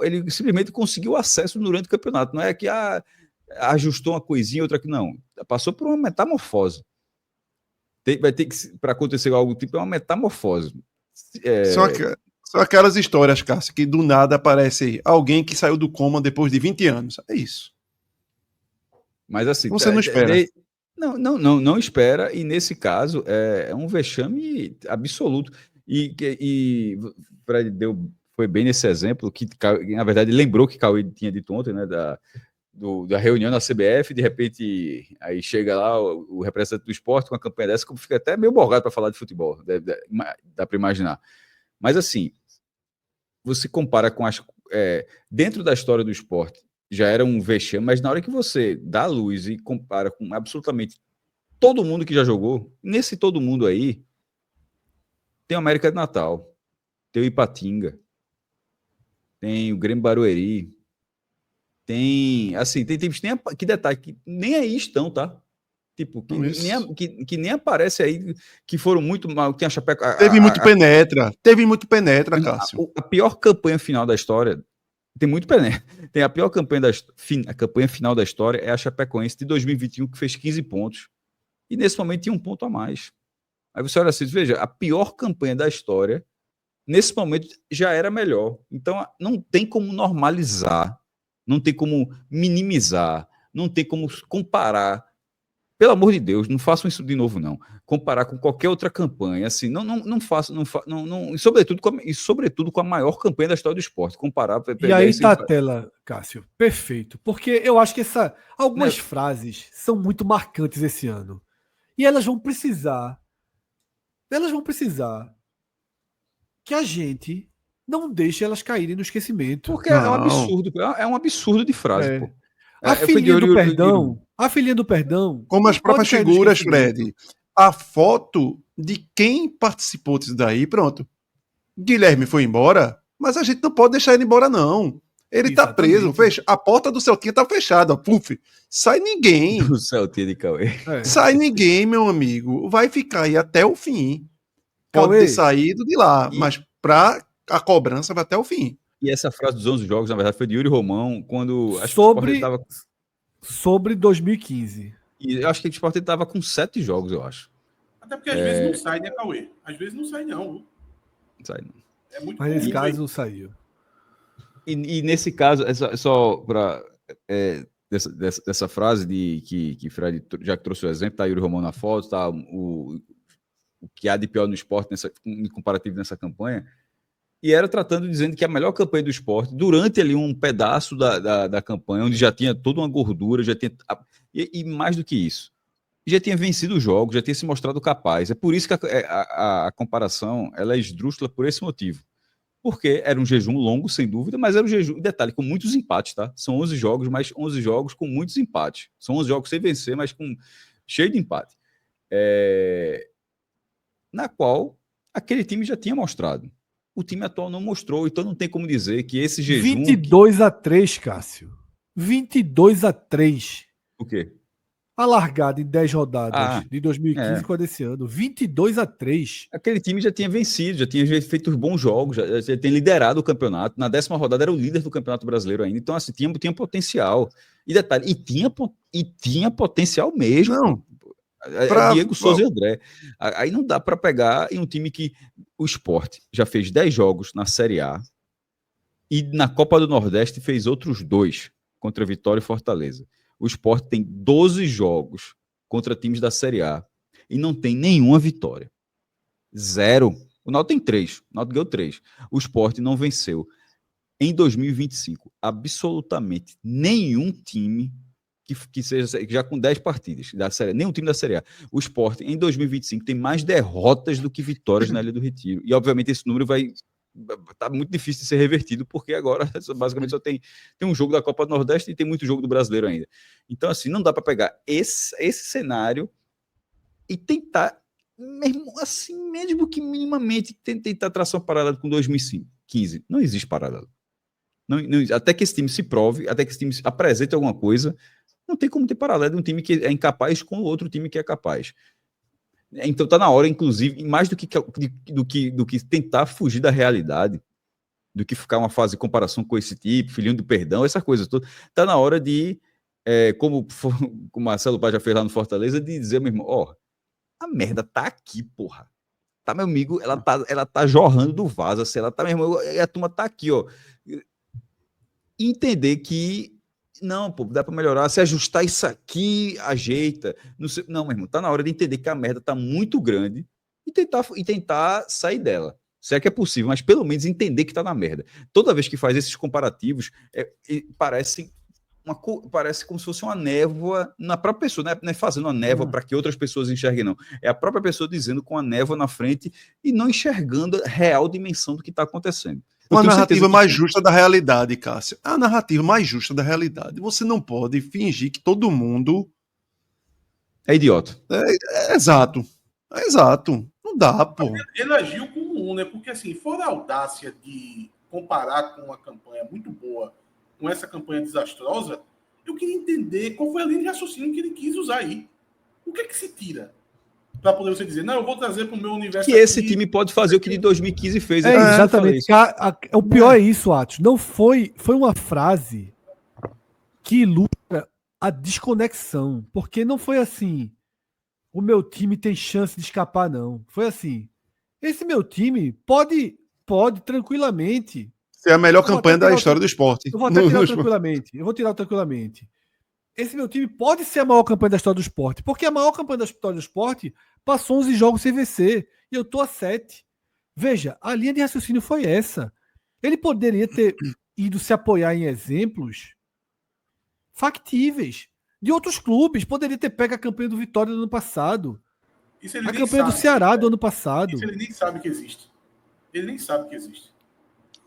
ele simplesmente conseguiu acesso durante o campeonato. Não é que ajustou uma coisinha, outra que não. Passou por uma metamorfose. Vai ter que, para acontecer algo tipo, é uma metamorfose. São aquelas histórias, Cássio, que do nada aparece alguém que saiu do coma depois de 20 anos. É isso. Mas assim, Você não espera. Não espera, e nesse caso é um vexame absoluto. E Fred foi bem nesse exemplo, que na verdade lembrou que Cauê tinha dito ontem, né, da reunião na CBF, de repente aí chega lá o representante do esporte com uma campanha dessa, que fica até meio borgado para falar de futebol, dá para imaginar. Mas assim, você compara com dentro da história do esporte, já era um vexame, mas na hora que você dá a luz e compara com absolutamente todo mundo que já jogou, nesse todo mundo aí, tem o América de Natal, tem o Ipatinga, tem o Grêmio Barueri, tem times que detalhe, que nem aí estão, tá? Tipo, que nem aparece aí, que foram muito mal, tem a Chapeco... Teve muito penetra, Cássio. A pior campanha final da história, tem muito penetra. Tem a pior campanha a campanha final da história é a Chapecoense de 2021, que fez 15 pontos. E nesse momento tinha um ponto a mais. Aí você olha assim, veja, a pior campanha da história, nesse momento já era melhor. Então não tem como normalizar, não tem como minimizar, não tem como comparar. Pelo amor de Deus, não façam isso de novo, não. Comparar com qualquer outra campanha, assim, não façam, e sobretudo com a maior campanha da história do esporte. Comparar. E aí tá a tela, Cássio. Perfeito. Porque eu acho que algumas frases são muito marcantes esse ano. E elas vão precisar que a gente não deixe elas caírem no esquecimento. Porque é um absurdo de frase, pô. A filhinha do perdão. Como as próprias figuras, Fred. A foto de quem participou disso daí, pronto. Guilherme foi embora, mas a gente não pode deixar ele embora, não. Ele tá preso, a porta do Celtinha tá fechada, puf. Sai ninguém. Do Celtinha de Cauê. Sai ninguém, meu amigo. Vai ficar aí até o fim. Pode ter saído de lá, mas a cobrança vai até o fim. E essa frase dos 11 jogos, na verdade, foi de Yuri Romão, quando... Sobre 2015. E eu acho que o Sport estava com 7 jogos, eu acho. Até porque às vezes não sai, né, Cauê? Às vezes não sai, não. Não sai, não. É muito Mas nesse caso saiu. E nesse caso, só para... dessa frase de que Fred já trouxe o exemplo, tá Yuri Romão na foto, tá o que há de pior no esporte em comparativo nessa campanha, e era dizendo que a melhor campanha do esporte, durante ali um pedaço da campanha, onde já tinha toda uma gordura, e mais do que isso, já tinha vencido os jogos, já tinha se mostrado capaz. É por isso que a comparação ela é esdrúxula por esse motivo. Porque era um jejum longo, sem dúvida, mas era um jejum, detalhe, com muitos empates, tá? São 11 jogos, mas 11 jogos com muitos empates. São 11 jogos sem vencer, mas cheio de empate. Na qual aquele time já tinha mostrado. O time atual não mostrou, então não tem como dizer que esse jejum... 22-3, Cássio. 22-3. O quê? A largada em 10 rodadas de 2015 com a desse ano. 22-3. Aquele time já tinha vencido, já tinha feito bons jogos, já tinha liderado o campeonato. Na 10ª rodada era o líder do Campeonato Brasileiro ainda. Então, assim, tinha potencial. E detalhe, tinha potencial mesmo. Não. Diego Souza e André. Aí não dá para pegar em um time que o Sport já fez 10 jogos na Série A e na Copa do Nordeste fez outros 2 contra Vitória e Fortaleza. O Sport tem 12 jogos contra times da Série A e não tem nenhuma vitória. 0. O Náutico tem 3. O Náutico ganhou 3. O Sport não venceu em 2025 absolutamente nenhum time que seja já com 10 partidas da série, nenhum time da Série A. O Sport em 2025 tem mais derrotas do que vitórias na Ilha do Retiro. E obviamente esse número tá muito difícil de ser revertido, porque agora basicamente só tem um jogo da Copa do Nordeste e tem muito jogo do Brasileiro ainda. Então assim, não dá para pegar esse cenário e tentar mesmo que minimamente tentar traçar um paralelo com 2015. Não existe paralelo. Não, até que esse time se prove, até que esse time apresente alguma coisa, não tem como ter paralelo de um time que é incapaz com outro time que é capaz. Então está na hora, inclusive, mais do que tentar fugir da realidade, do que ficar uma fase de comparação com esse tipo, filhinho do perdão, essa coisa toda, está na hora de, como o Marcelo Paz já fez lá no Fortaleza, de dizer, meu irmão, a merda tá aqui, porra. tá, meu amigo, ela tá jorrando do vaso, assim, ela tá, meu irmão, e a turma tá aqui, ó. Entender que não, pô, dá pra melhorar, se ajustar isso aqui, ajeita. Não, meu irmão, tá na hora de entender que a merda tá muito grande e tentar sair dela. Se é que é possível, mas pelo menos entender que tá na merda. Toda vez que faz esses comparativos, parece como se fosse uma névoa na própria pessoa, não é fazendo uma névoa para que outras pessoas enxerguem, não. É a própria pessoa dizendo com a névoa na frente e não enxergando a real dimensão do que está acontecendo. Uma narrativa mais justa da realidade, Cássio. A narrativa mais justa da realidade. Você não pode fingir que todo mundo é idiota. Exato. Exato. Não dá, pô. Ele agiu como um, né? Porque, assim, fora a audácia de comparar com uma campanha muito boa com essa campanha desastrosa, eu queria entender qual foi a linha de raciocínio que ele quis usar aí. O que é que se tira para poder você dizer, não, eu vou trazer para o meu universo. Que esse time pode fazer o que de 2015 fez. Exatamente. O pior é isso, Atos. Não foi uma frase que ilustra a desconexão. Porque não foi assim, o meu time tem chance de escapar, não. Foi assim, esse meu time pode tranquilamente... É a melhor campanha da história do esporte. Eu vou até tirar tranquilamente. Esse meu time pode ser a maior campanha da história do esporte, porque a maior campanha da história do esporte passou 11 jogos sem vencer, e eu tô a 7. Veja, a linha de raciocínio foi essa. Ele poderia ter ido se apoiar em exemplos factíveis de outros clubes. Poderia ter pego a campanha do Vitória do ano passado, a campanha do Ceará do ano passado. Isso ele nem sabe que existe. Ele nem sabe que existe.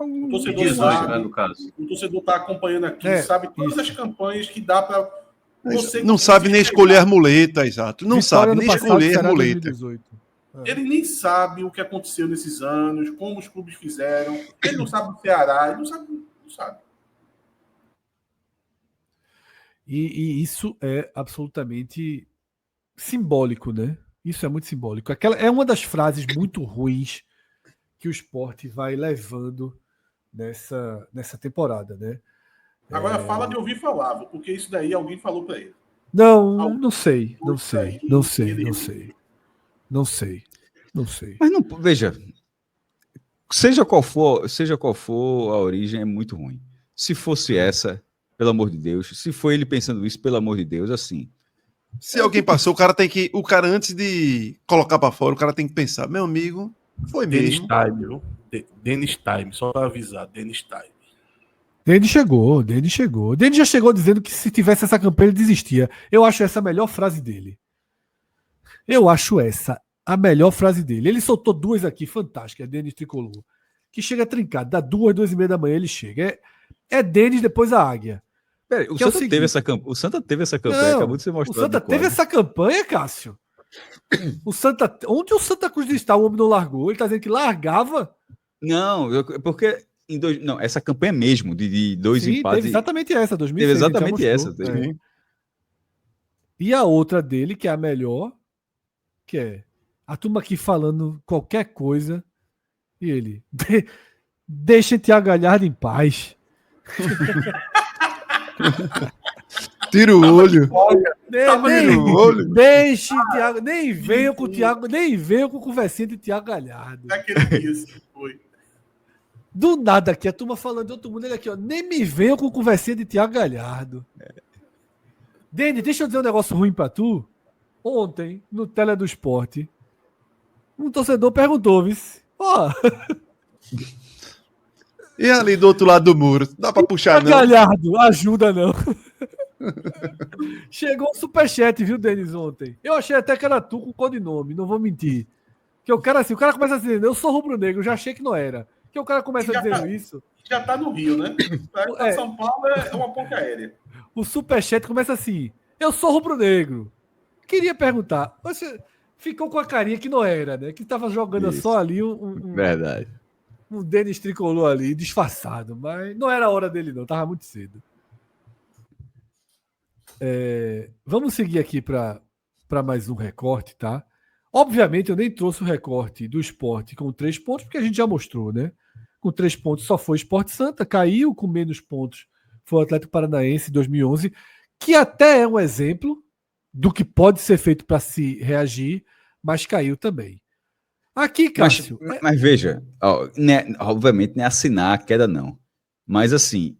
O torcedor sabe, no caso. O torcedor está acompanhando aqui, sabe todas as campanhas que dá para você. Não sabe nem escolher a muleta, exato. Não Vitória sabe nem passado, escolher a Ceará muleta. 2018. Ele nem sabe o que aconteceu nesses anos, como os clubes fizeram. Ele não sabe o Ceará, ele não sabe. E isso é absolutamente simbólico, né? Isso é muito simbólico. É uma das frases muito ruins que o esporte vai levando nessa temporada, né? Agora fala de ouvir falar, porque isso daí alguém falou para ele. Não sei. Mas não, veja, seja qual for a origem, é muito ruim. Se fosse essa, pelo amor de Deus, se foi ele pensando isso, pelo amor de Deus, assim. Se alguém passou, o cara antes de colocar para fora, o cara tem que pensar, meu amigo, foi mesmo. Dennis Time, só para avisar, Dennis Time. Denis chegou. Denis já chegou dizendo que se tivesse essa campanha ele desistia. Eu acho essa a melhor frase dele. Ele soltou duas aqui, fantásticas, Denis Tricolor, que chega trincado, dá 2h30 da manhã ele chega. É Denis depois a Águia. Peraí, o Santa teve essa campanha, acabou de ser mostrado. O Santa teve essa campanha, Cássio. Onde o Santa Cruz está, o homem não largou? Ele está dizendo que largava? Não, porque essa campanha mesmo, de dois empates. Teve exatamente essa, 2006. Teve exatamente essa. E a outra dele, que é a melhor, que é a turma aqui falando qualquer coisa, e ele, deixa Thiago Galhardo em paz. Tira o olho. Deixe Thiago, nem venham com conversinha de Thiago Galhardo. Foi. Do nada aqui, a turma falando de outro mundo, ele aqui, ó, nem me venham com conversinha de Thiago Galhardo. Denis, deixa eu dizer um negócio ruim pra tu. Ontem, no Tele do Esporte, um torcedor perguntou, E ali do outro lado do muro, dá pra puxar não? Galhardo, ajuda não. Chegou um superchat, viu, Denis, ontem. Eu achei até que era tu com codinome, não vou mentir. Que o cara começa a dizer, eu sou rubro-negro, já achei que não era. Que o cara começa dizendo isso. Já tá no Rio, né? Pra São Paulo é uma ponte aérea. O superchat começa assim, eu sou rubro-negro. Queria perguntar, você ficou com a carinha que não era, né? Que tava jogando só ali Verdade. Um Denis Tricolor ali, disfarçado, mas não era a hora dele não, tava muito cedo. Vamos seguir aqui para mais um recorte, tá? Obviamente eu nem trouxe o recorte do esporte com 3 pontos, porque a gente já mostrou, né? Com 3 pontos só foi o Sport Santa, caiu com menos pontos, foi o Atlético Paranaense em 2011, que até é um exemplo do que pode ser feito para se reagir, mas caiu também. Aqui, Cássio. Mas veja, ó, obviamente não é assinar a queda, não. Mas assim,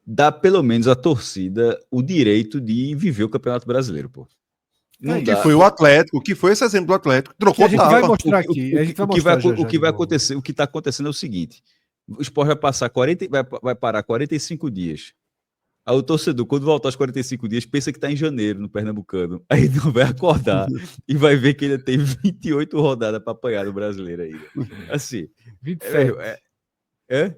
dá pelo menos à torcida o direito de viver o Campeonato Brasileiro, pô. Não Que dá. foi o Atlético, que foi esse exemplo do Atlético. Que Trocou a gente vai tapa. mostrar aqui. A gente vai mostrar já, O que já vai de novo. acontecer, o que está acontecendo é o seguinte: o Sport vai passar vai parar 45 dias. Aí o torcedor, quando voltar aos 45 dias, pensa que está em janeiro, no Pernambucano. Aí não vai acordar e vai ver que ainda tem 28 rodadas para apanhar no brasileiro ainda. Assim, 27. é?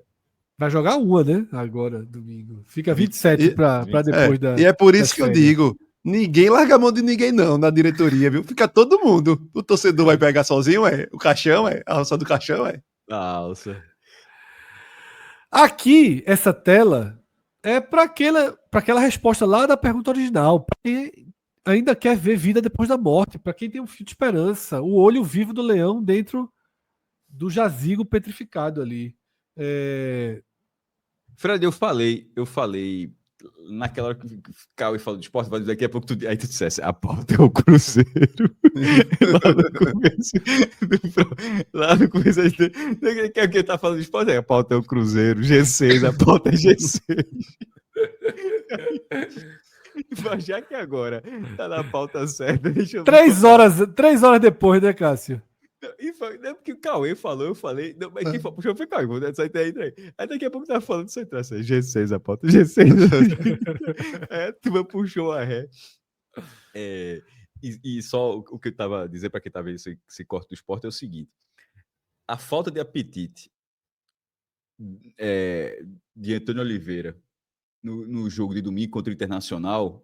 Vai jogar uma, né? Agora, domingo. Fica 27 para depois da. E é por das isso que eu férias. digo: ninguém larga a mão de ninguém, não, na diretoria, viu? Fica todo mundo. O torcedor vai pegar sozinho, é? O caixão, é? A roça do caixão, é? Nossa. Aqui, essa tela é para aquela resposta lá da pergunta original. Para quem ainda quer ver vida depois da morte, para quem tem um fio de esperança, o olho vivo do leão dentro do jazigo petrificado ali. Fred, eu falei naquela hora que o Cauê falou de esporte, daqui a pouco aí tu dissesse, a pauta é o Cruzeiro. lá no começo, que tá falando de esporte, a pauta é o Cruzeiro, G6, a pauta é G6. Mas já que agora tá na pauta certa, deixa eu... 3 horas depois, né, Cássio? E foi, não é porque o Cauê falou, eu falei. Não, mas quem puxou foi o Cauê. Vou dar essa ideia aí. Aí daqui a pouco tá falando isso aí. G6 a pauta. G6. Tu puxou a ré. E só o que eu tava dizendo para quem tava vendo esse corte do esporte é o seguinte: a falta de apetite de Antônio Oliveira no jogo de domingo contra o Internacional.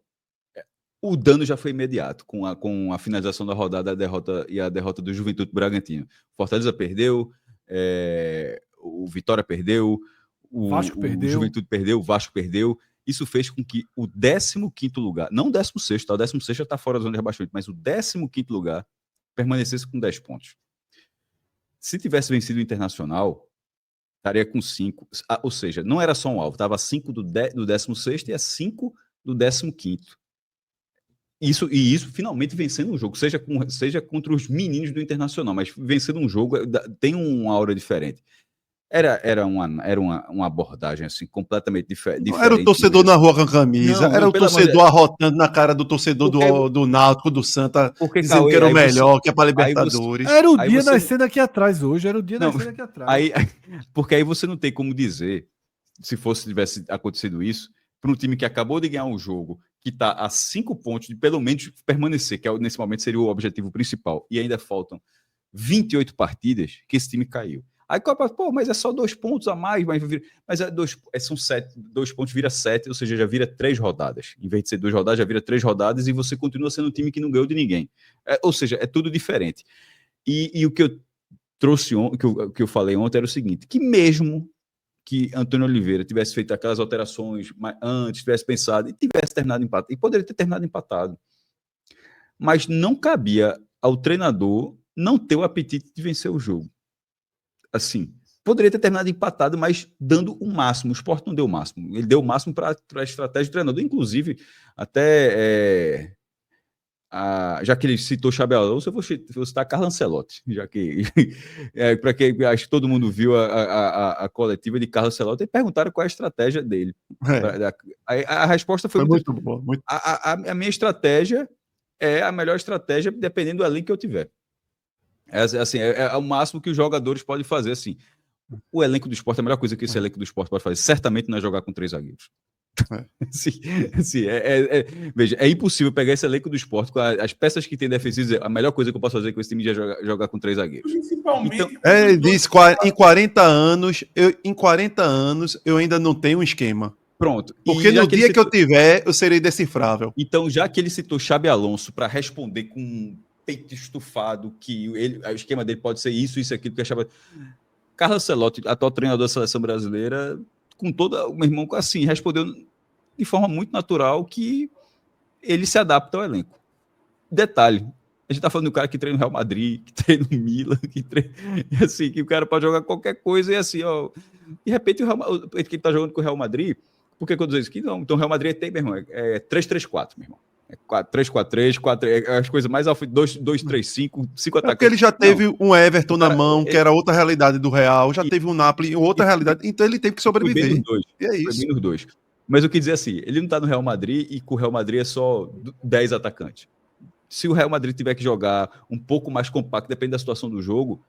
O dano já foi imediato com a finalização da rodada, a derrota do Juventude Bragantino. Fortaleza perdeu, o Vitória perdeu, o Juventude perdeu, o Vasco perdeu. Isso fez com que o 15º lugar, não o 16º, tá? O 16º já está fora da zona de rebaixamento, mas o 15º lugar permanecesse com 10 pontos. Se tivesse vencido o Internacional, estaria com 5. Ou seja, não era só um alvo, estava 5 do 16º e a 5 do 15º. Isso finalmente vencendo um jogo, seja contra os meninos do Internacional, mas vencendo um jogo tem uma aura diferente. Era uma abordagem assim, completamente diferente. Não era o torcedor na rua com a camisa, era o torcedor arrotando na cara do torcedor do Náutico, do Santa, dizendo que era o melhor, que é para Libertadores. Era o dia nascendo aqui atrás hoje, era o dia nascendo aqui atrás. Porque aí você não tem como dizer, se tivesse acontecido isso, para um time que acabou de ganhar um jogo, que está a 5 pontos de pelo menos permanecer, que nesse momento seria o objetivo principal, e ainda faltam 28 partidas, que esse time caiu. Aí, pô, mas é só 2 pontos a mais, mas são 7, 2 pontos vira 7, ou seja, já vira 3 rodadas. Em vez de ser 2 rodadas, já vira 3 rodadas e você continua sendo um time que não ganhou de ninguém. Ou seja, é tudo diferente. E o que eu trouxe que eu falei ontem era o seguinte, que mesmo que Antônio Oliveira tivesse feito aquelas alterações antes, tivesse pensado e tivesse terminado empatado, e poderia ter terminado empatado, mas não cabia ao treinador não ter o apetite de vencer o jogo. Assim, poderia ter terminado empatado, mas dando o máximo. O Sport não deu o máximo. Ele deu o máximo para a estratégia do treinador. Inclusive, até já que ele citou Xabi Alonso, eu vou citar Carlo Ancelotti, já que para quem acho que todo mundo viu a coletiva de Carlo Ancelotti e perguntaram qual é a estratégia dele. A resposta foi muito boa. A minha estratégia é a melhor estratégia dependendo do elenco que eu tiver. É o máximo que os jogadores podem fazer. Assim, o elenco do Sport, a melhor coisa que esse elenco do Sport pode fazer, certamente não é jogar com 3 zagueiros. Veja, é impossível pegar esse elenco do Sport com as peças que tem defensivas. A melhor coisa que eu posso fazer com esse time é jogar com 3 zagueiros. Principalmente. Então, ele disse em 40 anos eu ainda não tenho um esquema. Pronto. Porque no dia que eu tiver, eu serei decifrável. Então, já que ele citou Xabi Alonso para responder com peito estufado, que o esquema dele pode ser isso, aquilo, que achava. Carlo Ancelotti, atual treinador da seleção brasileira, com toda o meu irmão, assim, respondeu de forma muito natural que ele se adapta ao elenco. Detalhe, a gente tá falando do cara que treina no Real Madrid, que treina no Milan, assim, que o cara pode jogar qualquer coisa e assim, ó, de repente ele tá jogando com o Real Madrid, por que eu digo isso? Que não, então o Real Madrid tem, meu irmão, é 3-3-4, meu irmão. 3-4-3, 4, as coisas mais 2-3-5, 5 É porque atacantes. ele já teve um Everton na Cara, mão, que era outra realidade do Real, já teve um Napoli, outra realidade, então ele teve que Foi bem sobreviver. nos dois. E é Foi isso. bem nos dois. Mas eu quis dizer assim, ele não tá no Real Madrid e com o Real Madrid é só 10 atacantes. Se o Real Madrid tiver que jogar um pouco mais compacto, depende da situação do jogo,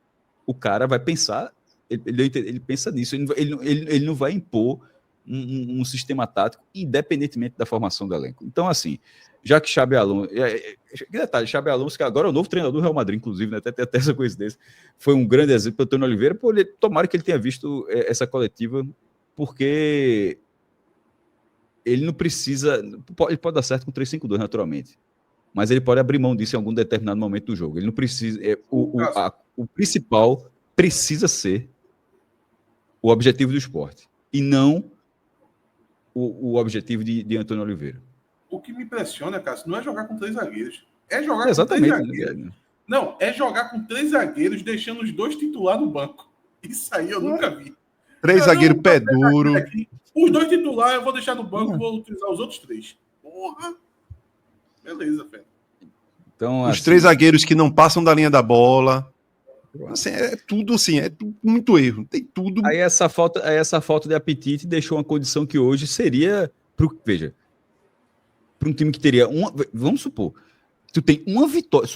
o cara vai pensar, ele pensa nisso, ele não vai impor um sistema tático, independentemente da formação do elenco. Então, assim, já que Xabi Alonso... Que detalhe, Xabi Alonso, que agora é o novo treinador do Real Madrid, inclusive, né? Até essa coincidência, foi um grande exemplo para o Antônio Oliveira, tomara que ele tenha visto essa coletiva, porque ele não precisa... Ele pode dar certo com 3-5-2, naturalmente, mas ele pode abrir mão disso em algum determinado momento do jogo. Ele não precisa... O principal precisa ser o objetivo do esporte, e não o objetivo de Antônio Oliveira. O que me impressiona, Cássio, não é jogar com 3 zagueiros. É jogar Exatamente. com 3 zagueiros. Não, é jogar com 3 zagueiros, deixando os 2 titulares no banco. Isso aí eu nunca vi. 3 zagueiros pé duro. Os 2 titulares eu vou deixar no banco, vou utilizar os outros 3. Porra! Beleza, velho. Então, Os assim, 3 zagueiros que não passam da linha da bola. Assim, é tudo muito erro. Tem tudo. Aí essa falta de apetite deixou uma condição que hoje seria... Veja, para um time que teria vamos supor, tu tem uma vitória,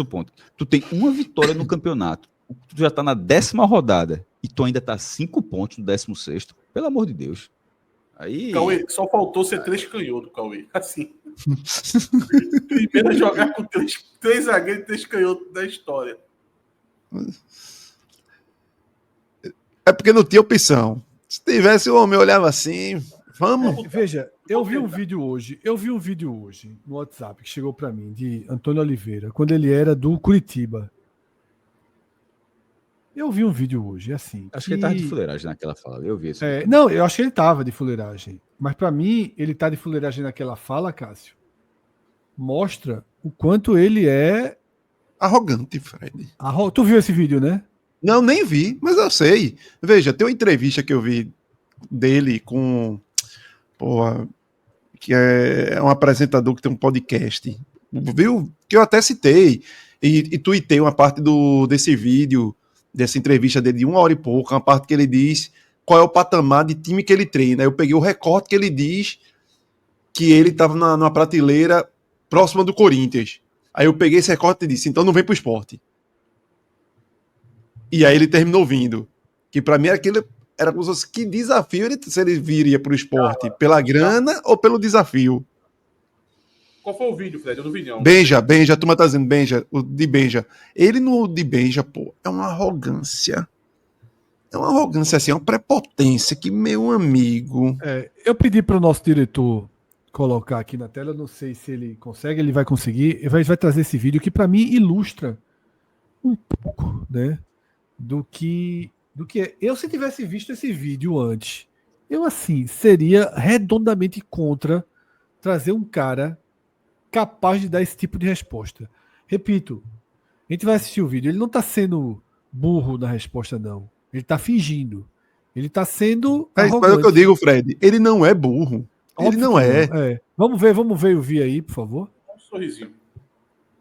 tu tem uma vitória no campeonato, tu já tá na 10ª rodada e tu ainda tá 5 pontos no 16º, pelo amor de Deus. Aí... Cauê, só faltou ser 3 canhotos, Cauê. Assim. Primeiro é jogar com 3 zagueiros e 3 canhotos da história. É porque não tinha opção. Se tivesse, o homem olhava assim, vamos. Veja, eu vi um vídeo hoje no WhatsApp que chegou para mim de Antônio Oliveira, quando ele era do Curitiba. Eu vi um vídeo hoje, assim. Acho que ele tava de fuleiragem naquela fala, eu vi isso. Não, eu acho que ele tava de fuleiragem. Mas para mim, ele tá de fuleiragem naquela fala, Cássio. Mostra o quanto ele é Arrogante, Fred. Tu viu esse vídeo, né? Não, nem vi, mas eu sei. Veja, tem uma entrevista que eu vi dele com... Porra, que é um apresentador que tem um podcast. Viu? Que eu até citei. E tuitei uma parte desse vídeo, dessa entrevista dele de 1 hora e pouco, uma parte que ele diz qual é o patamar de time que ele treina. Eu peguei o recorte que ele diz que ele estava numa prateleira próxima do Corinthians. Aí eu peguei esse recorte e disse, então não vem pro esporte. E aí ele terminou vindo. Que pra mim era como se fosse, que desafio se ele viria pro esporte, pela grana ou pelo desafio. Qual foi o vídeo, Fred? Eu não vi, não. Benja, a turma tá dizendo o de Benja. Ele no de Benja, pô, é uma arrogância. É uma arrogância, assim, é uma prepotência que, meu amigo... Eu pedi para o nosso diretor colocar aqui na tela, não sei se ele consegue, ele vai conseguir, ele vai trazer esse vídeo que para mim ilustra um pouco, né, do que eu, se tivesse visto esse vídeo antes, eu assim seria redondamente contra trazer um cara capaz de dar esse tipo de resposta. Repito, a gente vai assistir o vídeo, ele não está sendo burro na resposta, não. Ele está fingindo. Ele está sendo arrogante. Mas é o que eu digo, Fred, ele não é burro. Óbvio ele não é. Vamos ver o Vi aí, por favor. Um sorrisinho.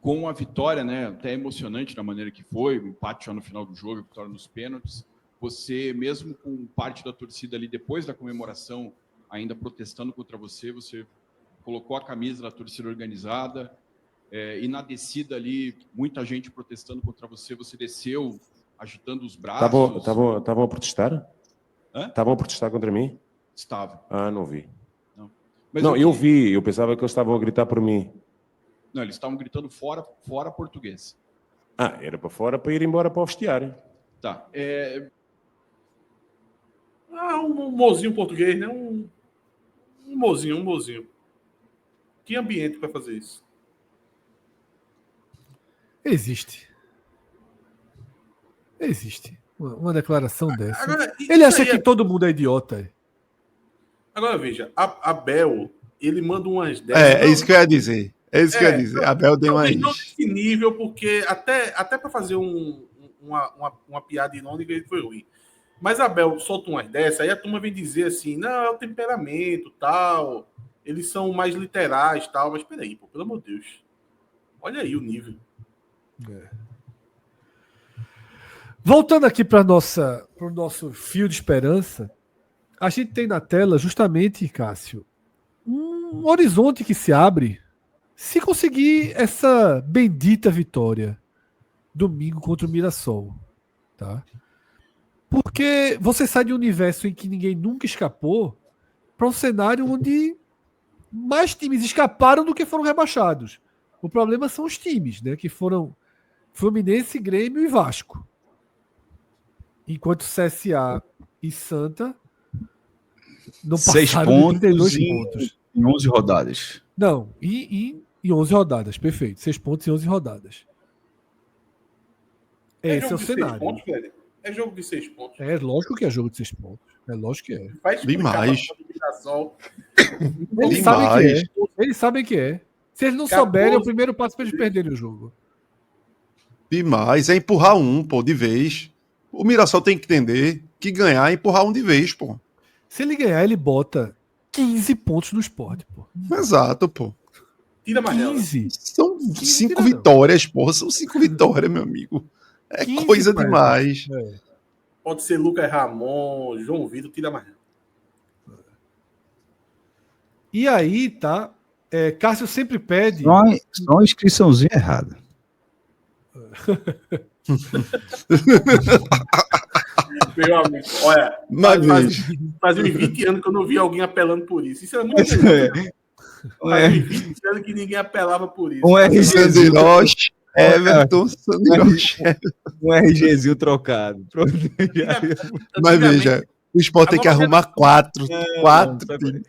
Com a vitória, né, até emocionante da maneira que foi, o empate já no final do jogo, a vitória nos pênaltis, você, mesmo com parte da torcida ali, depois da comemoração, ainda protestando contra você colocou a camisa da torcida organizada, e na descida ali, muita gente protestando contra você desceu agitando os braços. Estavam a protestar? Estavam a protestar contra mim? Estava. Ah, não vi. Mas não, eu vi, eu pensava que eles estavam a gritar por mim. Não, eles estavam gritando fora português. Ah, era para fora para ir embora para o vestiário. Tá. Um mozinho português, né? Um mozinho. Que ambiente para fazer isso? Existe uma declaração dessa. Agora, ele acha que todo mundo é idiota. Agora veja, Abel, ele manda umas 10. É isso que eu ia dizer. É isso que eu ia dizer. Abel deu uma... Não nesse nível, porque até para fazer uma piada irônica ele foi ruim. Mas Abel solta umas dessas, aí a turma vem dizer assim, não, é o temperamento, tal. eles são mais literais e tal, mas peraí, pô, pelo amor de Deus. Olha aí o nível. Voltando aqui para o nosso fio de esperança, a gente tem na tela justamente, Cássio, um horizonte que se abre se conseguir essa bendita vitória domingo contra o Mirassol, tá? Porque você sai de um universo em que ninguém nunca escapou para um cenário onde mais times escaparam do que foram rebaixados. O problema são os times, né, que foram Fluminense, Grêmio e Vasco. Enquanto CSA e Santa não 6 passaram de 32 pontos pontos. em 11 rodadas. Não, em 11 rodadas, perfeito. 6 pontos em 11 rodadas. Esse é o de cenário. 6 pontos, velho? É jogo de 6 pontos. É lógico que é jogo de 6 pontos. É lógico que é. Vai explicar Demais. pra Mirassol. Eles sabem que é. Demais. Eles sabem que é. Se eles não 14, souberem, é o primeiro passo para eles perderem o jogo. Demais. É empurrar um, pô, de vez. O Mirassol tem que entender que ganhar é empurrar um de vez, pô. Se ele ganhar, ele bota 15 pontos no Sport, pô. Exato, pô. Tira mais dela. 15. São 15 5 tira não. vitórias, porra. São 5 vitórias, meu amigo. É 15, coisa pai. demais. É. Pode ser Lucas Ramon, João Vitor, tira mais dela. E aí, tá? Cássio sempre pede. Só uma inscriçãozinha errada. Meu amigo, olha, Mas faz uns 20 anos que eu não vi alguém apelando por isso. Isso é muito legal. Faz uns 20 anos que ninguém apelava por isso. Um RGzinho, Sandiroche, Everton, Sandiroche. um RGzinho trocado. Pronto. Mas veja, o Sport tem que arrumar 4. 4 times.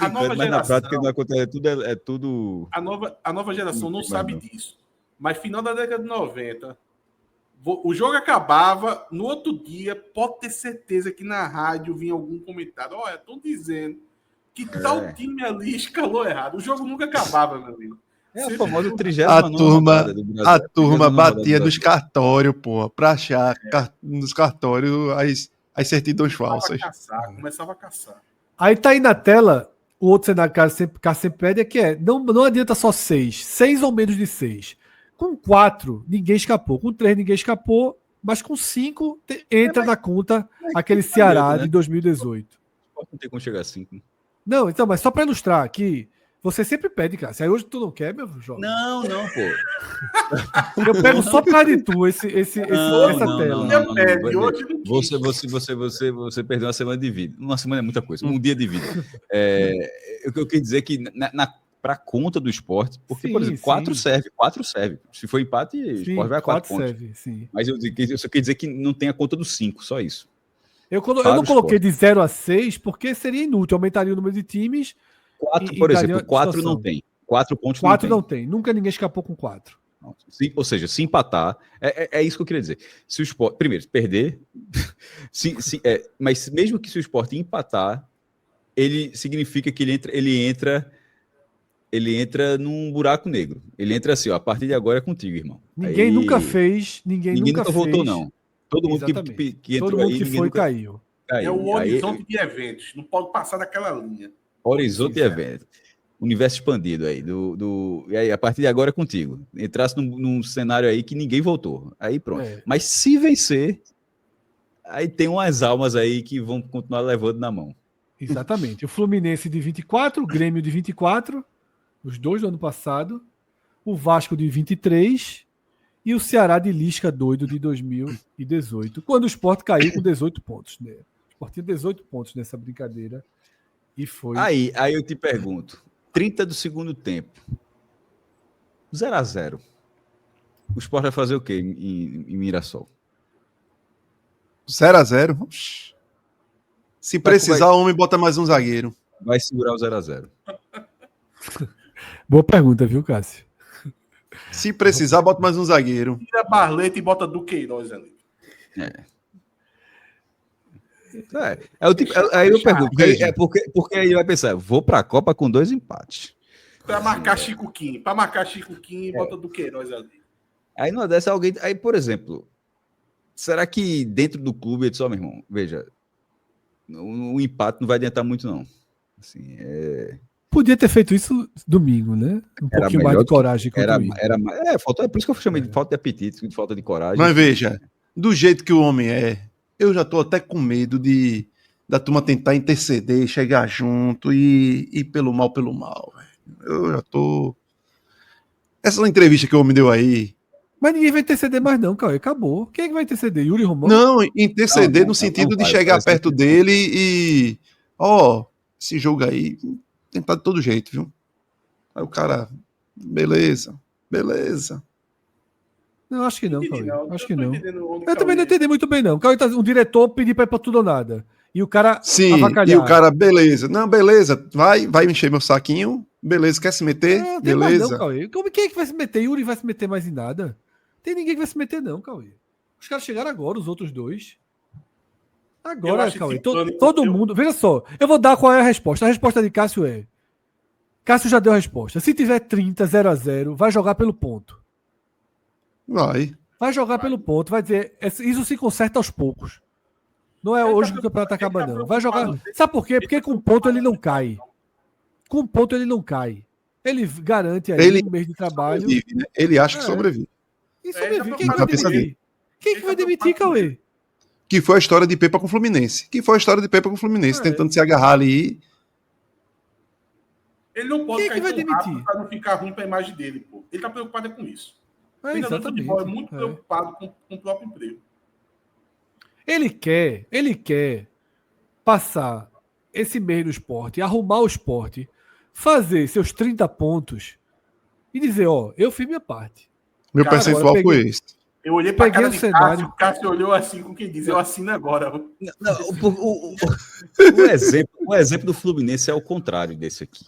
A nova Mas na prática geração, não acontece, é tudo. a nova geração não Mas sabe não. disso. Mas final da década de 90, o jogo acabava, no outro dia, pode ter certeza que na rádio vinha algum comentário. Olha, estão dizendo que tal time ali escalou errado. O jogo nunca acabava, meu amigo. É a Sempre famosa foi- 39ª rodada do Brasil. A turma 39ª batia rodada do nos cartórios, pô, pra achar nos cartórios as certidões falsas. Começava a caçar. Aí tá aí na tela o outro cenário que Cássio sempre pede, que é não adianta só 6. 6 ou menos de 6. Com 4, ninguém escapou. Com 3, ninguém escapou. Mas com 5, entra na conta aquele Ceará né? de 2018. Não tem como chegar a 5. Não, então, mas só para ilustrar aqui, você sempre pede, cara. Se aí hoje tu não quer, meu jovem. Não, pô. Eu pego só por causa de tu essa tela. Você perdeu uma semana de vida. Uma semana é muita coisa. Um dia de vida. Eu queria dizer que para conta do esporte, porque, Sim, por exemplo, 4 serve. Se for empate, o esporte vai a 4 pontos. Serve, sim. Mas eu só queria dizer que não tem a conta dos 5, só isso. Eu não coloquei de 0 a 6 porque seria inútil, aumentaria o número de times. 4, e por daria exemplo, 4 distorção. não tem. 4 pontos 4 não não tem. Nunca ninguém escapou com 4. Ou seja, se empatar, é isso que eu queria dizer. Se o Sport, primeiro, perder, mas mesmo que se o Sport empatar, ele significa que ele entra num buraco negro. Ele entra assim, ó, a partir de agora é contigo, irmão. Ninguém nunca fez. Ninguém nunca voltou, fez. não. Todo mundo que entrou Todo mundo aí, que ninguém foi nunca caiu. É o horizonte de eventos. Não pode passar daquela linha. Horizonte de evento. Universo expandido aí. E aí, a partir de agora é contigo. Entrasse num cenário aí que ninguém voltou. Aí pronto. Mas se vencer, aí tem umas almas aí que vão continuar levando na mão. Exatamente. O Fluminense de 24, o Grêmio de 24, os dois do ano passado, o Vasco de 23 e o Ceará de Lisca doido de 2018, quando o Sport caiu com 18 pontos. Né? O Sport tinha 18 pontos nessa brincadeira e foi... Aí eu te pergunto, 30 do segundo tempo, 0-0, o Sport vai fazer o quê em Mirassol? 0-0? Se precisar, o homem bota mais um zagueiro. Vai segurar o 0-0. Boa pergunta, viu, Cássio? Se precisar, bota mais um zagueiro. Tira Barleta e bota Duqueiroz ali. Aí eu pergunto, porque aí ele vai pensar, vou pra Copa com 2 empates. Pra marcar Chico Kim. Pra marcar Chico Kim, bota Duqueiroz ali. Aí não dessa alguém. Aí, por exemplo, será que dentro do clube ele só, meu irmão, veja, o empate não vai adiantar muito, não. Assim, Podia ter feito isso domingo, né? Um Era pouquinho mais melhor de coragem. Era, contra o Inter. faltou, é por isso que eu chamei de falta de apetite, de falta de coragem. Mas veja, do jeito que o homem é, eu já tô até com medo da turma tentar interceder, chegar junto e ir pelo mal, velho. Eu já tô... Essa entrevista que o homem deu aí... Mas ninguém vai interceder mais, não, Cauê. Acabou. Quem é que vai interceder? Yuri Romão? Não, interceder Não, no sentido de vai, chegar parece perto que- dele e... Ó, esse jogo aí, tentar de todo jeito, viu? Aí o cara... Beleza. Não, acho que não, Entendi, Cauê. não. Acho Eu que tô não. entendendo onde Eu também não Cauê- entendi muito bem, não. Cauê tá, um diretor pedir pra ir pra tudo ou nada. E o cara Sim, avacalhar. e o cara, beleza. Não, beleza, vai encher meu saquinho. Beleza, quer se meter? Não, tem mais não, Beleza. Cauê. Quem é que vai se meter? Yuri vai se meter mais em nada? Tem ninguém que vai se meter, não, Cauê. Os caras chegaram agora, os outros dois. Eu Agora, acho Cauê. esse plano- Todo eu- mundo. Veja só, eu vou dar qual é a resposta. A resposta de Cássio é. Cássio já deu a resposta. Se tiver 30, 0-0, vai jogar pelo ponto. Vai. Vai jogar pelo ponto, vai dizer. Isso se conserta aos poucos. Não é Ele hoje tá que o campeonato preocupado, acaba, ele tá não. Vai jogar. preocupado. Sabe por quê? Porque com ponto ele não cai. Com ponto ele não cai. Ele garante aí Ele um mês de trabalho. Sobrevive, né? Ele acha que É. sobrevive. E É, sobrevive. tá Quem que vai preocupado. demitir? Quem que vai demitir, Cauê? Que foi a história de Pepa com o Fluminense. Tentando se agarrar ali. Ele não pode Quem é que cair vai tão rápido demitir? para não ficar ruim para a imagem dele, pô. Ele tá preocupado com isso. O É, treinador de futebol é exatamente. muito É. preocupado com o próprio emprego. Ele quer passar esse mês no esporte, arrumar o esporte, fazer seus 30 pontos e dizer, ó, eu fiz minha parte. Meu Cara, percentual agora eu foi peguei- esse. Eu olhei para Peguei cara o de cenário. Cássio, o Cássio olhou assim com quem diz, eu assino agora. O exemplo do Fluminense é o contrário desse aqui.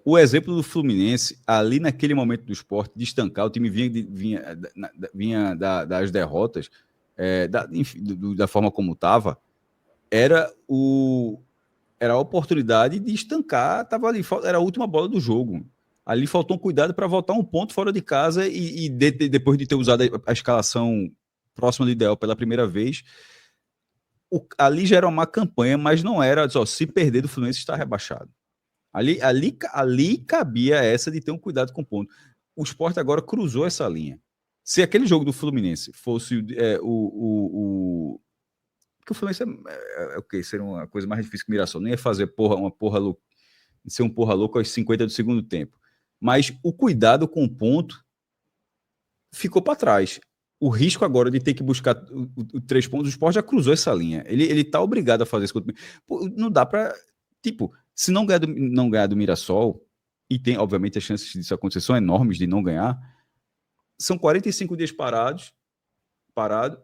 O exemplo do Fluminense, ali naquele momento do esporte, de estancar, o time vinha das derrotas, enfim, da forma como estava, era a oportunidade de estancar, tava ali, era a última bola do jogo. Ali faltou um cuidado para voltar um ponto fora de casa e depois de ter usado a escalação próxima do ideal pela primeira vez, ali já era uma má campanha, mas não era só se perder do Fluminense está rebaixado. Ali cabia essa de ter um cuidado com o ponto. O Sport agora cruzou essa linha. Se aquele jogo do Fluminense fosse porque o Fluminense seria uma coisa mais difícil que o Mirassol. Não ia fazer ser um porra louco aos 50 do segundo tempo. Mas o cuidado com o ponto ficou para trás. O risco agora de ter que buscar o 3 pontos, o Sport já cruzou essa linha. Ele tá obrigado a fazer isso. Não dá para... Tipo, se não ganhar do Mirassol, e tem, obviamente, as chances disso acontecer são enormes de não ganhar, são 45 dias parado,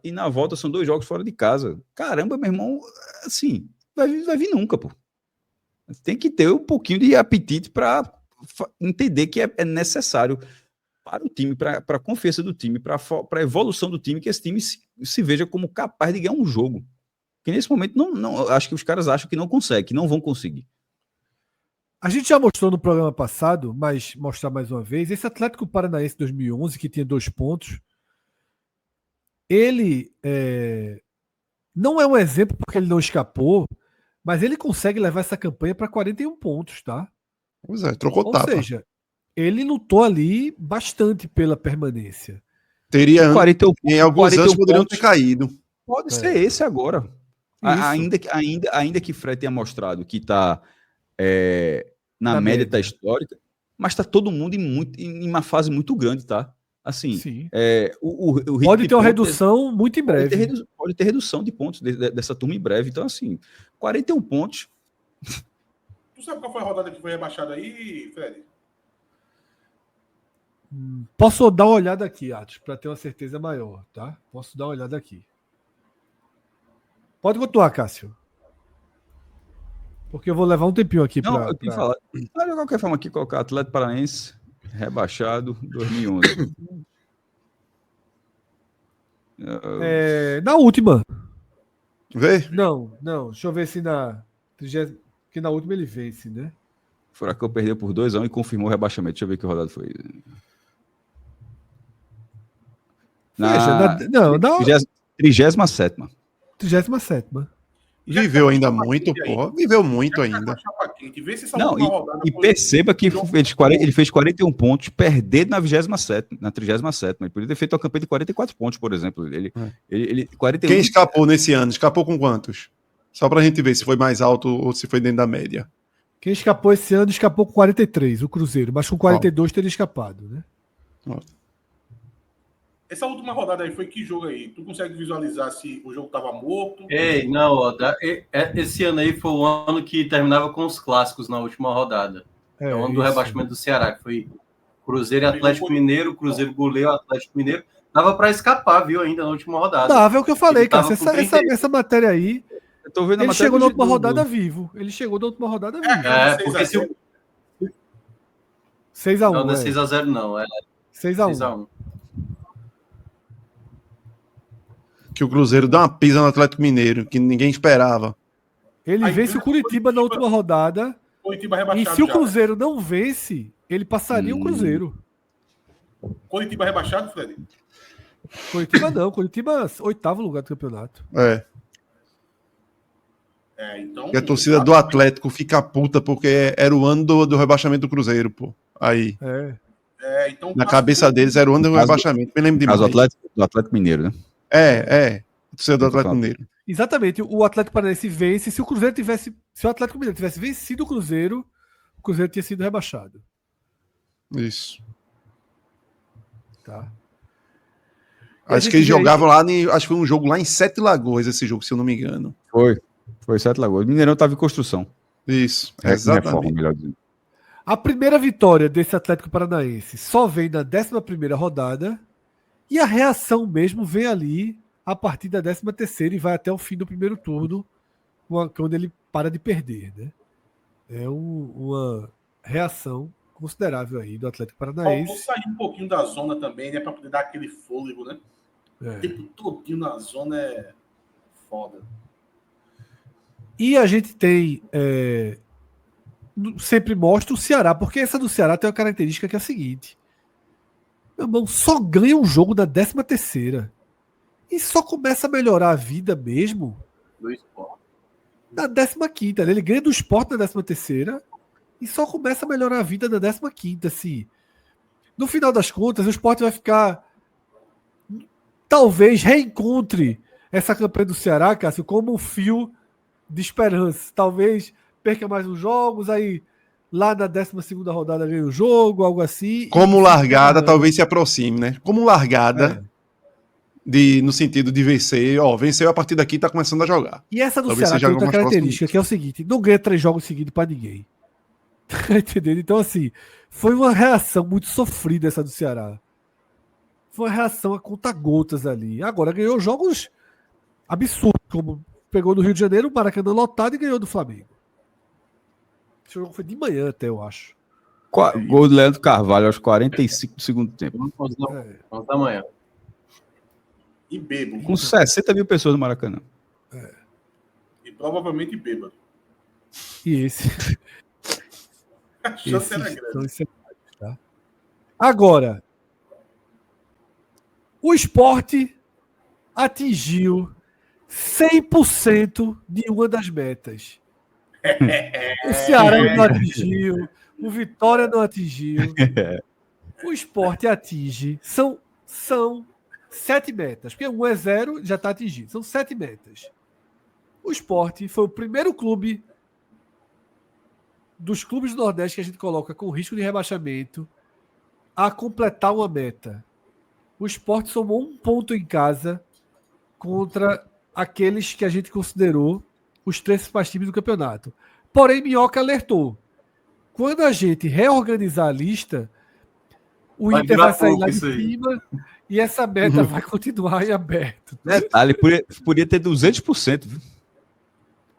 e na volta são 2 jogos fora de casa. Caramba, meu irmão, assim, vai vir nunca, pô. Tem que ter um pouquinho de apetite para entender que é necessário para o time, para a confiança do time, para a evolução do time, que esse time se veja como capaz de ganhar um jogo. Que nesse momento, não, acho que os caras acham que não conseguem, que não vão conseguir. A gente já mostrou no programa passado, mas mostrar mais uma vez, esse Atlético Paranaense 2011, que tinha 2 pontos, ele não é um exemplo porque ele não escapou, mas ele consegue levar essa campanha para 41 pontos, tá? Pois é, trocou Ou tapa. seja, ele lutou ali bastante pela permanência. Teria 41, em alguns 41 anos poderiam pontos. ter caído. Pode ser esse agora. Isso. Ainda que Fred tenha mostrado que está na média média. histórica, mas está todo mundo em uma fase muito grande, tá? Assim, Sim. o ritmo Pode de ter uma pontos redução muito em breve. pode ter redução de pontos dessa turma em breve. Então, assim, 41 pontos. Tu sabe qual foi a rodada que foi rebaixada aí, Fred? Posso dar uma olhada aqui, Atos, para ter uma certeza maior, tá? Posso dar uma olhada aqui. Pode continuar, Cássio. Porque eu vou levar um tempinho aqui Não, para. eu tenho que falar. De qualquer forma, aqui colocar Atlético Paranaense rebaixado 2011. Na última. Vê? Não. Deixa eu ver se na 30. Que na última ele vence, né? Furacão perdeu por 2-1 e confirmou o rebaixamento. Deixa eu ver que rodada foi. Veja, na 37ª. 37ª. Viveu ainda muito, pô. Viveu muito ainda. quente. Vê se essa Não, última rodada. e foi- perceba que ele fez 41 pontos, perdendo na 27ª, na 37ª. Ele poderia ter feito uma campanha de 44 pontos, por exemplo. Ele 41. Quem escapou nesse ano? Escapou com quantos? Só pra gente ver se foi mais alto ou se foi dentro da média. Quem escapou esse ano escapou com 43, o Cruzeiro, mas com 42 teria escapado, né? Essa última rodada aí foi que jogo aí? Tu consegue visualizar se o jogo tava morto? Ei, não, ó, esse ano aí foi o ano que terminava com os clássicos na última rodada. É o ano do isso. rebaixamento do Ceará, que foi Cruzeiro e Atlético Mineiro, Cruzeiro goleou o Atlético Mineiro. Dava para escapar, viu, ainda na última rodada. Dava, é o que eu falei, Ele tava cara. com 30. Essa matéria aí, Eu tô vendo a ele matéria chegou do- na última do- rodada do- vivo. Ele chegou na última rodada vivo. É, 6 porque a se o... 0. 6x1. Não, não é 6x0, não. É 6x1. 6x1. Que o Cruzeiro dá uma pisa no Atlético Mineiro, que ninguém esperava. Ele Aí, vence o Curitiba na última rodada. Curitiba E rebaixado. se o já. Cruzeiro não vence, ele passaria o Cruzeiro. Curitiba rebaixado, Fred? Curitiba não. Curitiba, 8º lugar do campeonato. É. Então. E a torcida do Atlético fica puta porque era o ano do rebaixamento do Cruzeiro, pô. Aí. Então, Na cabeça deles era o ano do Caso- rebaixamento. Me lembro Caso demais. do Atlético Mineiro, né? É. A torcida do Atlético Mineiro. Exatamente. O Atlético Paranaense vence. Se o Cruzeiro tivesse. Se o Atlético Mineiro tivesse vencido o Cruzeiro tinha sido rebaixado. Isso. Tá? E a Acho gente que eles vê aí- jogavam lá, acho que foi um jogo lá em Sete Lagoas, esse jogo, se eu não me engano. Foi 7 Lagoas. O Mineirão estava em construção. Isso, Reforma, exatamente. melhor dizendo. A primeira vitória desse Atlético Paranaense só vem na 11ª rodada e a reação mesmo vem ali a partir da 13ª e vai até o fim do primeiro turno, quando ele para de perder, né? É uma reação considerável aí do Atlético Faltou Paranaense. sair um pouquinho da zona também, né? Pra poder dar aquele fôlego, né? O É. tempo todinho na zona é foda. E a gente tem sempre mostra o Ceará, porque essa do Ceará tem uma característica que é a seguinte: meu irmão, só ganha um jogo da 13ª e só começa a melhorar a vida mesmo Do esporte. na 15ª. Né? Ele ganha do Sport na 13ª e só começa a melhorar a vida na 15ª. Assim. No final das contas, o Sport vai ficar, talvez reencontre essa campanha do Ceará, Cássio, como um fio de esperança. Talvez perca mais uns jogos, aí lá na 12ª rodada ganha o jogo, algo assim. Como e largada, fica- talvez se aproxime, né? Como largada, no sentido de vencer. Ó, venceu a partir daqui, tá começando a jogar. E essa do Talvez Ceará seja tem outra algo mais característica, próximo que é o seguinte: não ganha 3 jogos seguidos para ninguém. Tá entendendo? Então, assim, foi uma reação muito sofrida essa do Ceará. Foi uma reação a conta-gotas ali. Agora ganhou jogos absurdos, como pegou no Rio de Janeiro, o Maracanã lotado e ganhou do Flamengo. Esse jogo foi de manhã até, eu acho. Gol do Leandro Carvalho aos 45 do segundo tempo. 11 É. da manhã. E bebo. Com 60 mil pessoas no Maracanã. E provavelmente bêbado. E esse. A chance era Esses grande. são os cenários, tá? Agora, o Sport atingiu 100% de uma das metas. O Ceará não atingiu, o Vitória não atingiu. O Sport atinge. São 7 metas, porque 1 é 0, já está atingido. São 7 metas. O Sport foi o primeiro clube dos clubes do Nordeste que a gente coloca com risco de rebaixamento a completar uma meta. O Sport somou 1 ponto em casa contra aqueles que a gente considerou os 3 principais times do campeonato. Porém, Minhoca alertou. Quando a gente reorganizar a lista, o Vai Inter virar vai sair lá pouco de isso aí. cima e essa meta vai continuar em aberto. Detalhe, podia ter 200%. Viu?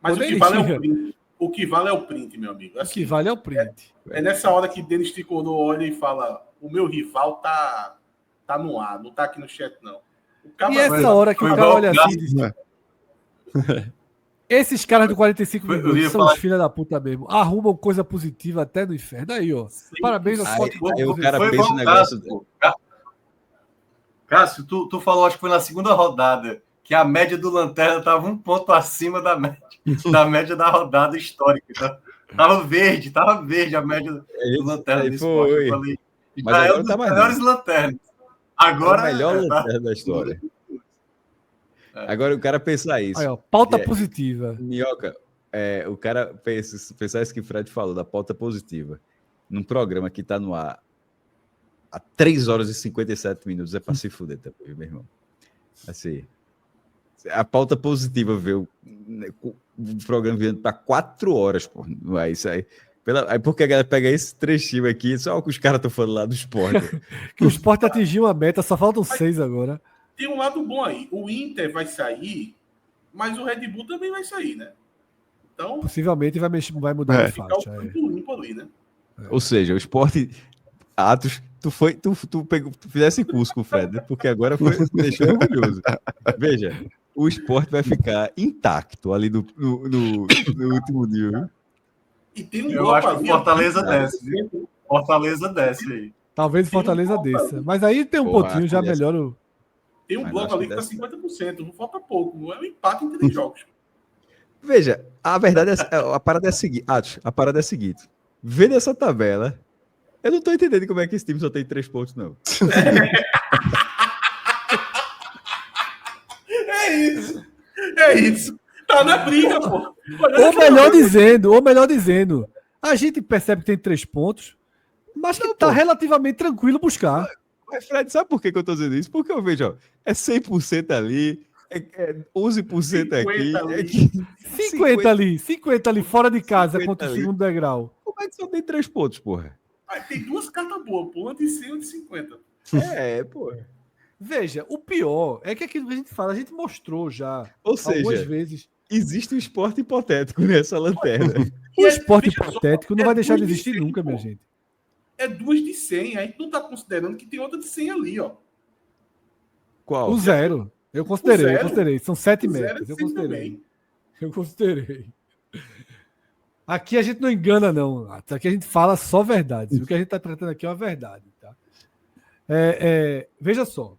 Mas o que Poderia. vale é o print. O que vale é o print, meu amigo. O Assim, que vale é o print. é nessa hora que Denis Tricolor olha e fala: o meu rival tá no ar, não tá aqui no chat, não. O cara E essa hora que o foi cara igual olha o assim e diz: esses caras do 45 Eu minutos ia são falar- os filhos da puta mesmo. Arrumam coisa positiva até no inferno. Aí, ó. Parabéns ao Aí- Sport. aí o cara Foi pensa igual o negócio Cássio, pô. Cássio, tu falou, acho que foi na segunda rodada, que a média do Lanterna estava 1 ponto acima da média da rodada histórica. Tá? Tava verde a média do lanterna aí do esporte. foi. Eu falei, Mas já é agora um dos tá mais melhores lanternas. Agora É o melhor tá- lanterna da história. Agora o cara pensar isso. Aí, ó, pauta É, positiva. Minhoca, o cara pensar isso que o Fred falou, da pauta positiva, num programa que tá no ar há 3 horas e 57 minutos, é pra se fuder também, meu irmão. Assim, a pauta positiva, viu? O programa virando pra 4 horas, pô. Não é isso aí. Aí porque a galera pega esse trechinho aqui, só o que os caras estão falando lá do esporte. Que o Sport atingiu a meta, só faltam 6 agora. Tem um lado bom aí. O Inter vai sair, mas o Red Bull também vai sair, né? Então, Possivelmente vai mudar de ficar o faixa. campo limpo ali, né? Ou seja, o esporte. Atos, tu fizesse curso com o Fred, né? Porque agora deixou orgulhoso. Veja, o esporte vai ficar intacto ali no último dia. Viu? E tem um Eu bloco acho que o ali, Fortaleza ó, desce, viu? Fortaleza desce aí. Talvez o Fortaleza Tem um bloco desça. ali. Mas aí tem um Porra, pontinho, já acho que melhora o. Tem um Mas bloco acho ali que que tá 50%. Não falta pouco. Não é um empate em 3 jogos. Veja, a verdade a parada é a seguinte. Atos, a parada é a seguinte. Vendo essa tabela, eu não tô entendendo como é que esse time só tem 3 pontos, não. É isso. É isso. Tá na briga, pô. Ou melhor dizendo, a gente percebe que tem 3 pontos, mas que tá relativamente tranquilo buscar. Mas, Fred, sabe por que eu tô dizendo isso? Porque eu vejo, ó, é 100% ali, é 11% aqui. 50 ali. 50 ali, fora de casa, 50 contra o ali. segundo degrau. Como é que só tem 3 pontos, porra? Mas tem 2 cartas boas, pô. Uma de 100 e uma de 50. Porra. Veja, o pior é que aquilo que a gente fala, a gente mostrou já Ou algumas seja, vezes. existe um esporte hipotético nessa lanterna. O esporte veja só, hipotético não é vai deixar de 2 de existir 100, nunca, pô. minha gente. É 2 de 100. A gente não tá considerando que tem outra de 100 ali, ó. Qual? O zero. Eu considerei, O zero? São 7 O zero é metas. de Eu 100 considerei. também. Eu considerei. Aqui a gente não engana, não. Aqui a gente fala só verdades. O que a gente está tratando aqui é uma verdade. Tá? Veja só.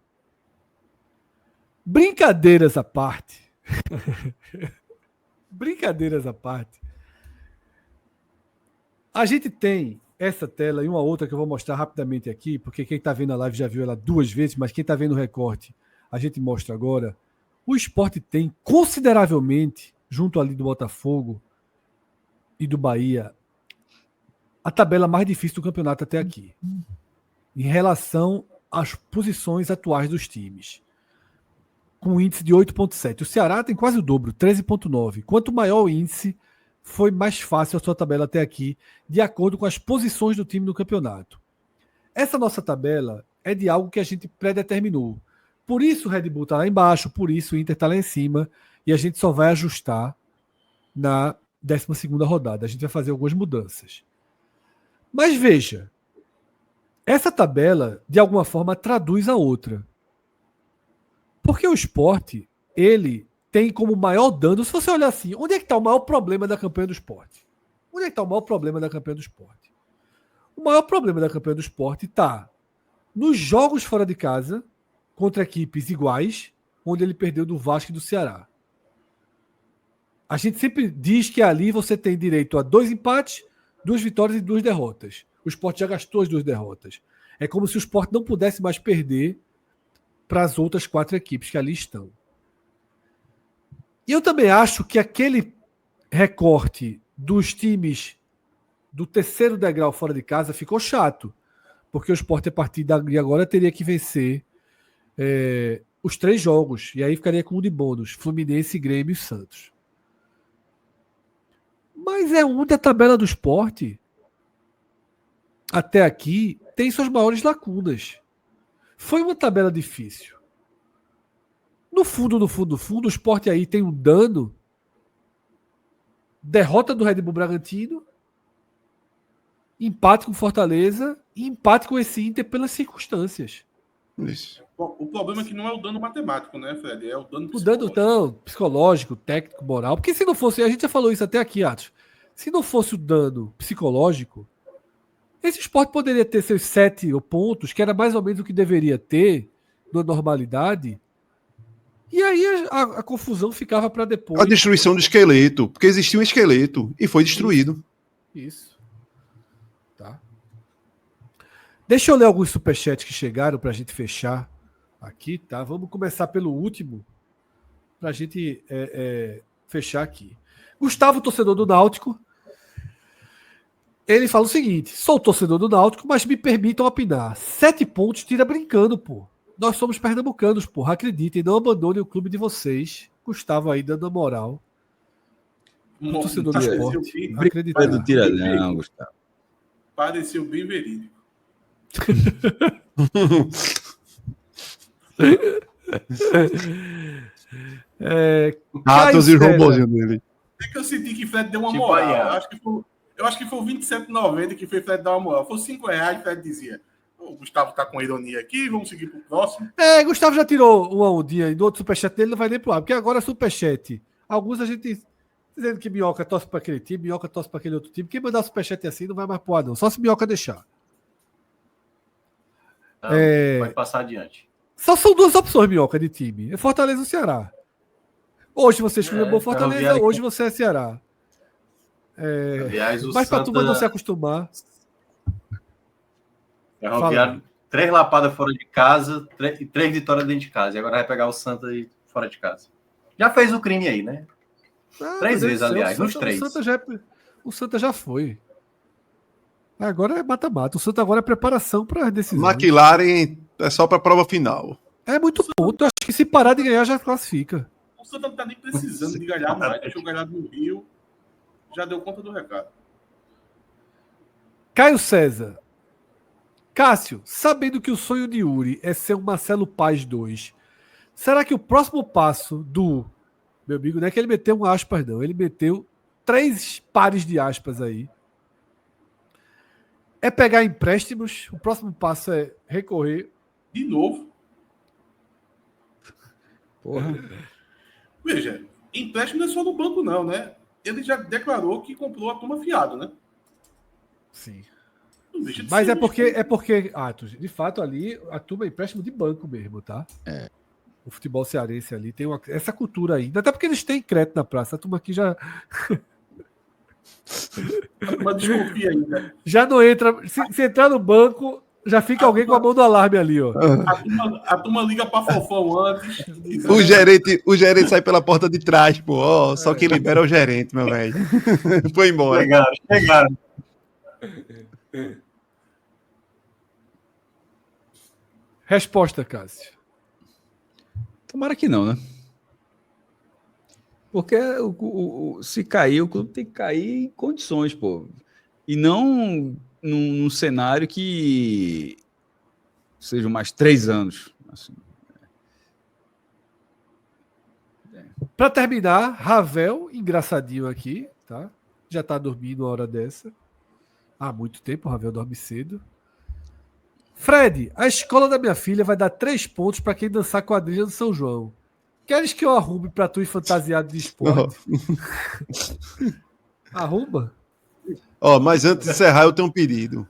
Brincadeiras à parte. Brincadeiras à parte. A gente tem essa tela e uma outra que eu vou mostrar rapidamente aqui, porque quem está vendo a live já viu ela 2 vezes, mas quem está vendo o recorte, a gente mostra agora. O Sport tem consideravelmente, junto ali do Botafogo e do Bahia, a tabela mais difícil do campeonato até aqui, em relação às posições atuais dos times, com um índice de 8,7. O Ceará tem quase o dobro, 13,9. Quanto maior o índice, foi mais fácil a sua tabela até aqui, de acordo com as posições do time no campeonato. Essa nossa tabela é de algo que a gente predeterminou. Por isso o Red Bull está lá embaixo, por isso o Inter está lá em cima, e a gente só vai ajustar na 12ª rodada. A gente vai fazer algumas mudanças. Mas veja, essa tabela, de alguma forma, traduz a outra. Porque o Sport, ele tem como maior dano, se você olhar assim, onde é que está o maior problema da campanha do Sport? Onde é que está o maior problema da campanha do Sport? O maior problema da campanha do Sport está nos jogos fora de casa, contra equipes iguais, onde ele perdeu do Vasco e do Ceará. A gente sempre diz que ali você tem direito a 2 empates, 2 vitórias e 2 derrotas. O Sport já gastou as 2 derrotas. É como se o Sport não pudesse mais perder para as outras 4 equipes que ali estão. E eu também acho que aquele recorte dos times do 3º degrau fora de casa ficou chato, porque o Sport, a partir de agora, teria que vencer os 3 jogos, e aí ficaria com um de bônus, Fluminense, Grêmio e Santos. Mas é onde a tabela do Sport, até aqui, tem suas maiores lacunas. Foi uma tabela difícil. No fundo, o Sport aí tem um dano. Derrota do Red Bull Bragantino, empate com Fortaleza e empate com esse Inter pelas circunstâncias. Isso. Bom, o problema é que não é o dano matemático, né, Fred? É o dano O dano tão psicológico, técnico, moral. Porque se não fosse, a gente já falou isso até aqui, Atos. Se não fosse o dano psicológico, esse Sport poderia ter seus 7 pontos, que era mais ou menos o que deveria ter na normalidade. E aí a confusão ficava para depois. A destruição do esqueleto, porque existia um esqueleto e foi destruído. Isso. Tá. Deixa eu ler alguns superchats que chegaram para a gente fechar aqui, tá? Vamos começar pelo último para a gente fechar aqui. Gustavo, torcedor do Náutico, ele fala o seguinte: sou torcedor do Náutico, mas me permitam opinar. 7 pontos tira brincando, pô. Nós somos pernambucanos, porra. Acreditem, não abandonem o clube de vocês. Gustavo aí dando a moral. O torcedor do esporte. Vai do tiradão, Gustavo. Pareceu bem verídico. Ratos e robôzinho dele. É que eu senti que Fred deu uma Tipo moral. aí, Eu acho que foi o 27,90 que fez Fred dar uma moral. Foi R$5, Fred dizia: o Gustavo tá com ironia aqui, vamos seguir pro próximo. Gustavo já tirou uma ondinha e do outro superchat dele não vai nem pro ar, porque agora é superchat. Alguns a gente dizendo que Minhoca torce para aquele time, Minhoca torce para aquele outro time. Quem mandar superchat assim não vai mais pro ar, não. Só se Minhoca deixar. Não, pode passar adiante. Só são 2 opções, Minhoca, de time. É Fortaleza ou Ceará. Hoje você escreveu bom Fortaleza, hoje você é Ceará. Aliás, o mas pra Santa... turma não se acostumar. Ferroviário, 3 lapadas fora de casa e 3 vitórias dentro de casa. E agora vai pegar o Santa aí fora de casa. Já fez o crime aí, né? 3 vezes, aliás, nos 3. O Santa já foi. Agora é mata-mata. O Santa agora é preparação para as decisões. McLaren é só para a prova final. É muito ponto. Eu acho que se parar de ganhar, já classifica. O Santa não tá nem precisando de ganhar mais. Deixou ganhar no Rio. Já deu conta do recado. Caio César. Cássio, sabendo que o sonho de Yuri é ser um Marcelo Paz 2, será que o próximo passo do... Meu amigo, não é que ele meteu um aspas, não. Ele meteu 3 pares de aspas aí. É pegar empréstimos. O próximo passo é recorrer. De novo. Porra. Veja, empréstimo não é só no banco, não, né? Ele já declarou que comprou a turma fiado, né? Sim. Não deixa de Mas ser é porque, Atos, de fato ali, a turma é empréstimo de banco mesmo, tá? O futebol cearense ali tem essa cultura ainda. Até porque eles têm crédito na praça. A turma aqui já... Mas desconfia ainda. Já não entra... Se entrar no banco, já fica alguém com a mão do alarme ali, ó. A turma liga pra Fofão antes. O gerente sai pela porta de trás, pô. Ó, só quem libera é o gerente, meu velho. Foi embora. Chegaram. Resposta, Cássio. Tomara que não, né? Porque se cair, o clube tem que cair em condições, pô. E não num cenário que sejam mais 3 anos. Assim. Para terminar, Ravel, engraçadinho aqui, tá? Já tá dormindo uma hora dessa. Há muito tempo, o Ravel dorme cedo. Fred, a escola da minha filha vai dar 3 pontos para quem dançar quadrilha do São João. Queres que eu arrume para tu ir fantasiado de esporte? Arruma? Ó, mas antes de encerrar, eu tenho um pedido.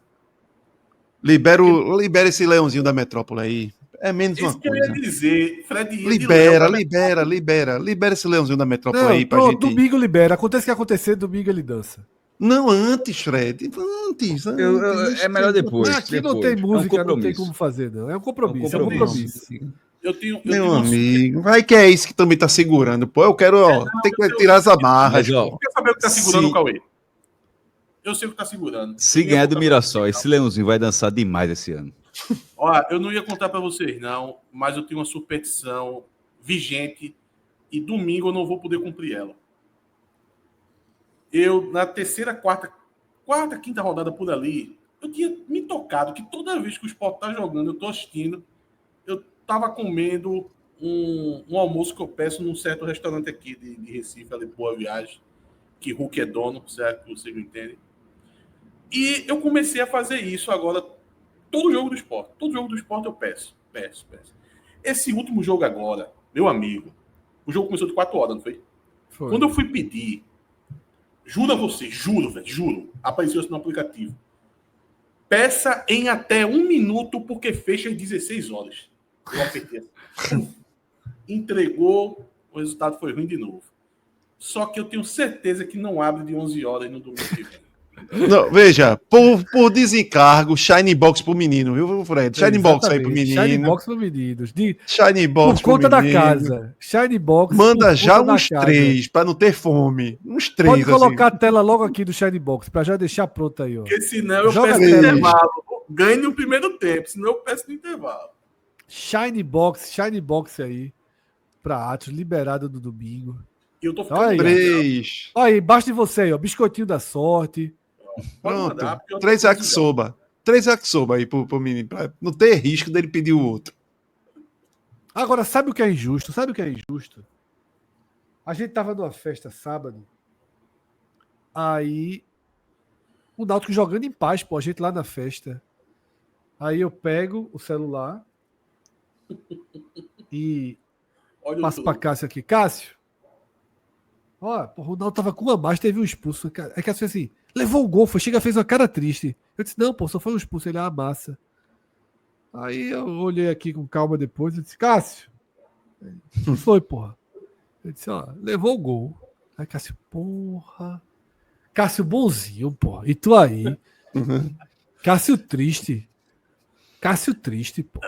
Libera esse leãozinho da metrópole aí. É menos uma Isso que eu coisa. ia dizer. Fred ia Libera esse leãozinho da metrópole Não, aí pra pronto, gente. domingo libera. Acontece o que acontecer, domingo ele dança. Não, antes, Fred. Antes. É melhor depois. Aqui não depois. tem música, não tem compromisso. como fazer, não. É um compromisso. Eu tenho Meu uma- amigo, vai que é isso que também tá segurando, pô. Eu quero, ó, tem que tirar as amarras. Mas, ó, pô. Quer saber o que tá segurando Se- o Cauê? Eu sei o que tá segurando. se ganhar do Mirassol, esse leãozinho vai dançar demais esse ano. Ó, eu não ia contar para vocês, não, mas eu tenho uma superstição vigente e domingo eu não vou poder cumprir ela. Eu, na terceira, quarta, quinta rodada por ali, eu tinha me tocado que toda vez que o Sport tá jogando, eu tô assistindo, eu tava comendo um almoço que eu peço num certo restaurante aqui de Recife, ali, Boa Viagem, que Hulk é dono, certo? Que vocês me entendem. E eu comecei a fazer isso agora. Todo jogo do Sport eu peço. Esse último jogo agora, meu amigo, o jogo começou de 4 horas, não foi? Quando eu fui pedir, juro a você, juro, apareceu isso no aplicativo. Peça em até 1 minuto, porque fecha às 16 horas. Eu apertei assim. Entregou, o resultado foi ruim de novo. Só que eu tenho certeza que não abre de 11 horas no domingo que vem. Não, veja, por desencargo, Shine Box pro menino, viu, Fred? Shine Box aí pro menino. Shine Box pro meninos. Shine Box Por conta pro da menino. casa. Shine Box. Manda por já conta da uns casa. 3, pra não ter fome. Uns 3, Pode colocar a tela logo aqui do Shine Box, pra já deixar pronto aí, ó. Porque senão eu Joga peço no três. intervalo. Ganhe no primeiro tempo, senão eu peço no intervalo. Shine Box aí. Pra Atos, liberado no domingo. E eu tô Olha ficando aí, 3. Olha aí, embaixo de você aí, ó. Biscoitinho da sorte. Pode Pronto. mandar, porque eu 3 tô yakisoba. 3 yakisoba aí pro menino, pra não ter risco dele pedir o outro. Agora, sabe o que é injusto? Sabe o que é injusto? A gente tava numa festa sábado. Aí. O Náutico jogando em paz, pô. A gente lá na festa. Aí eu pego o celular. E Olha o passo pra truque. Cássio aqui. Cássio. Ó, porra, o Náutico tava com uma mais, teve um expulso. Aí Cássio fez assim. Levou o gol, foi, chega, fez uma cara triste. Eu disse, não, pô, só foi um expulso. Ele, massa. Aí eu olhei aqui com calma depois e disse, Cássio. O que foi, porra? Eu disse, ó, levou o gol. Aí Cássio, porra. Cássio bonzinho, porra. E tu aí? Cássio triste. Cássio triste, pô.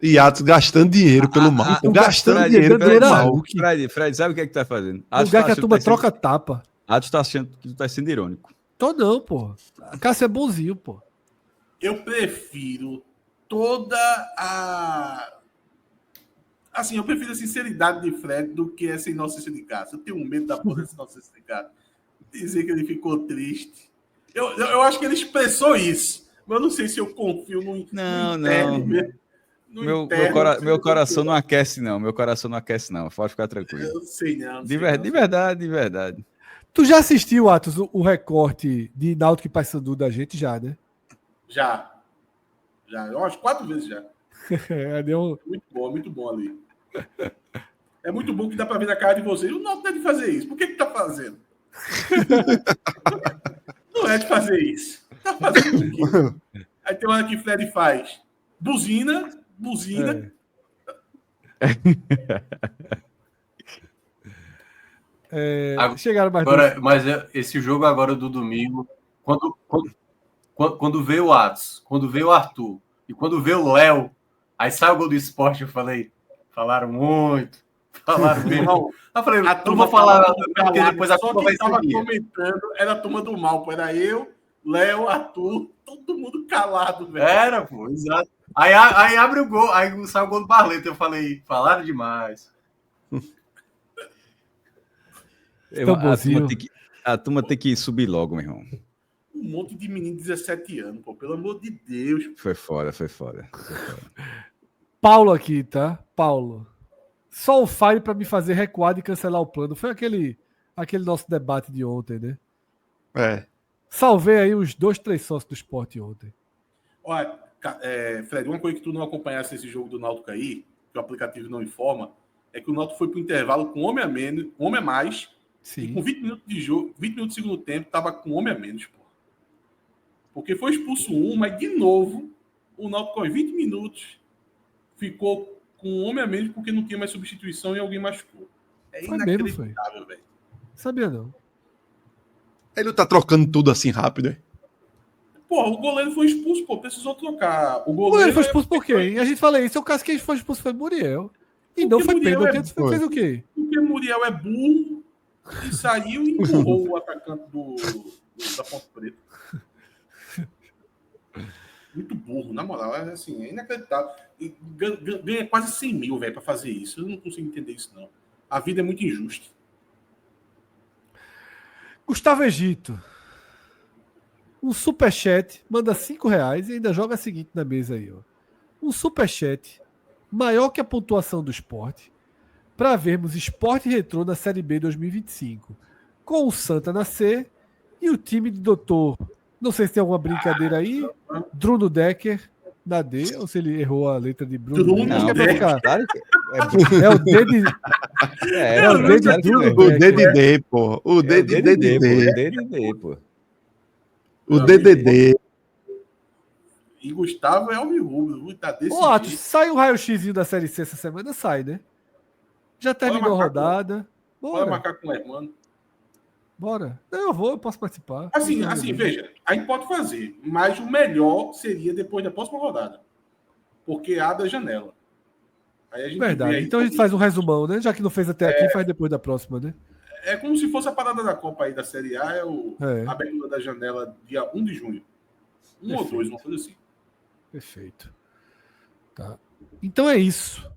E Atos gastando dinheiro pelo mal. tu Gastando Fred, dinheiro Fred, pelo Fred, mal. Fred, sabe o que é que tá fazendo? Lugar que a turma troca tapa. Atos tá achando que tu tá sendo irônico. Tô não, pô. Cássio é bonzinho, pô. Eu prefiro toda a. Assim, eu prefiro a sinceridade de Fred do que essa inocência de Cássio. Eu tenho medo da porra dessa inocência de Cássio. Dizer que ele ficou triste. Eu acho que ele expressou isso. Mas eu não sei se eu confio no. Não, no interno não. mesmo. No Meu interno, coração não aquece, não. Meu coração não aquece, não. Pode ficar tranquilo. Eu sei não. De verdade, de verdade. Tu já assistiu, Atos, o recorte de Náutico e Paysandu da gente já, né? Já. Eu acho 4 vezes já. Deu... Muito bom ali. É muito bom que dá pra ver na cara de vocês. O Náutico não é de fazer isso. Por que tá fazendo? Não é de fazer isso. Tá fazendo o quê? Aí tem uma hora que Fred faz buzina. Chegaram mais agora, mas esse jogo agora do domingo, quando veio o Atos, quando veio o Arthur e quando veio o Léo, aí sai o gol do esporte, eu falei, falaram muito. Mesmo. Eu falei, não vou falar nada, porque depois a turma vai estava seguir. comentando, era a turma do mal, pô. Era eu, Léo, Arthur, todo mundo calado, velho. Era, pô, exato. Aí abre o gol, aí sai o gol do Barleto. Eu falei, falaram demais. A turma tem que subir logo, meu irmão. Um monte de menino de 17 anos, pô. Pelo amor de Deus. Foi fora. Paulo aqui, tá? Paulo. Só o Fire para me fazer recuar e cancelar o plano. Foi aquele nosso debate de ontem, né? É. Salvei aí os 2, 3 sócios do esporte ontem. Olha, Fred, uma coisa que tu não acompanhasse esse jogo do Náutico aí, que o aplicativo não informa, é que o Náutico foi pro intervalo com um homem a mais. Sim. E com 20 minutos de jogo, 20 minutos do segundo tempo, tava com um homem a menos, pô. Porque foi expulso um, mas de novo, o Náutico com 20 minutos ficou com um homem a menos porque não tinha mais substituição e alguém machucou. É Foi inacreditável, velho. Sabia não. Ele não tá trocando tudo assim rápido, né? Porra, o goleiro foi expulso, pô. Precisou trocar. O O goleiro goleiro foi expulso por quem? A gente fala isso, o caso que foi expulso foi Muriel. E não foi Muriel pênalti. Fez o quê? Porque Muriel é burro e saiu e empurrou o atacante da Ponte Preta. Muito burro, na moral. É assim, é inacreditável. E ganha quase 100 mil, velho, pra fazer isso. Eu não consigo entender isso, não. A vida é muito injusta. Gustavo Egito. Um superchat, manda R$5 e ainda joga a seguinte na mesa aí, ó. Um superchat maior que a pontuação do esporte para vermos Sport Retrô na Série B 2025. Com o Santa na C e o time de doutor, não sei se tem alguma brincadeira aí, Bruno Decker na D, ou se ele errou a letra de Bruno. Bruno Acho que é pra Decker. ficar. Claro que É o D de... É o D de Bruno O Decker. DDD, pô. O DDD, pô. O DDD. E Gustavo é alvirrubro, tá desse Ô, Atos, jeito. sai o raio-x da Série C essa semana? Sai, né? Já terminou a marcar rodada. Bora Bora. marcar com o Hermano. Bora. Não, eu posso participar. Assim, Não, assim, não. veja, a gente pode fazer, mas o melhor seria depois da próxima rodada. Porque abre a janela. Aí a gente vê Verdade. aí Então a gente faz um resumão, né? Já que não fez até aqui, faz depois da próxima, né? É como se fosse a parada da Copa aí da Série A, a abertura da janela dia 1 de junho. Um ou dois, uma coisa assim. Perfeito. Tá. Então é isso.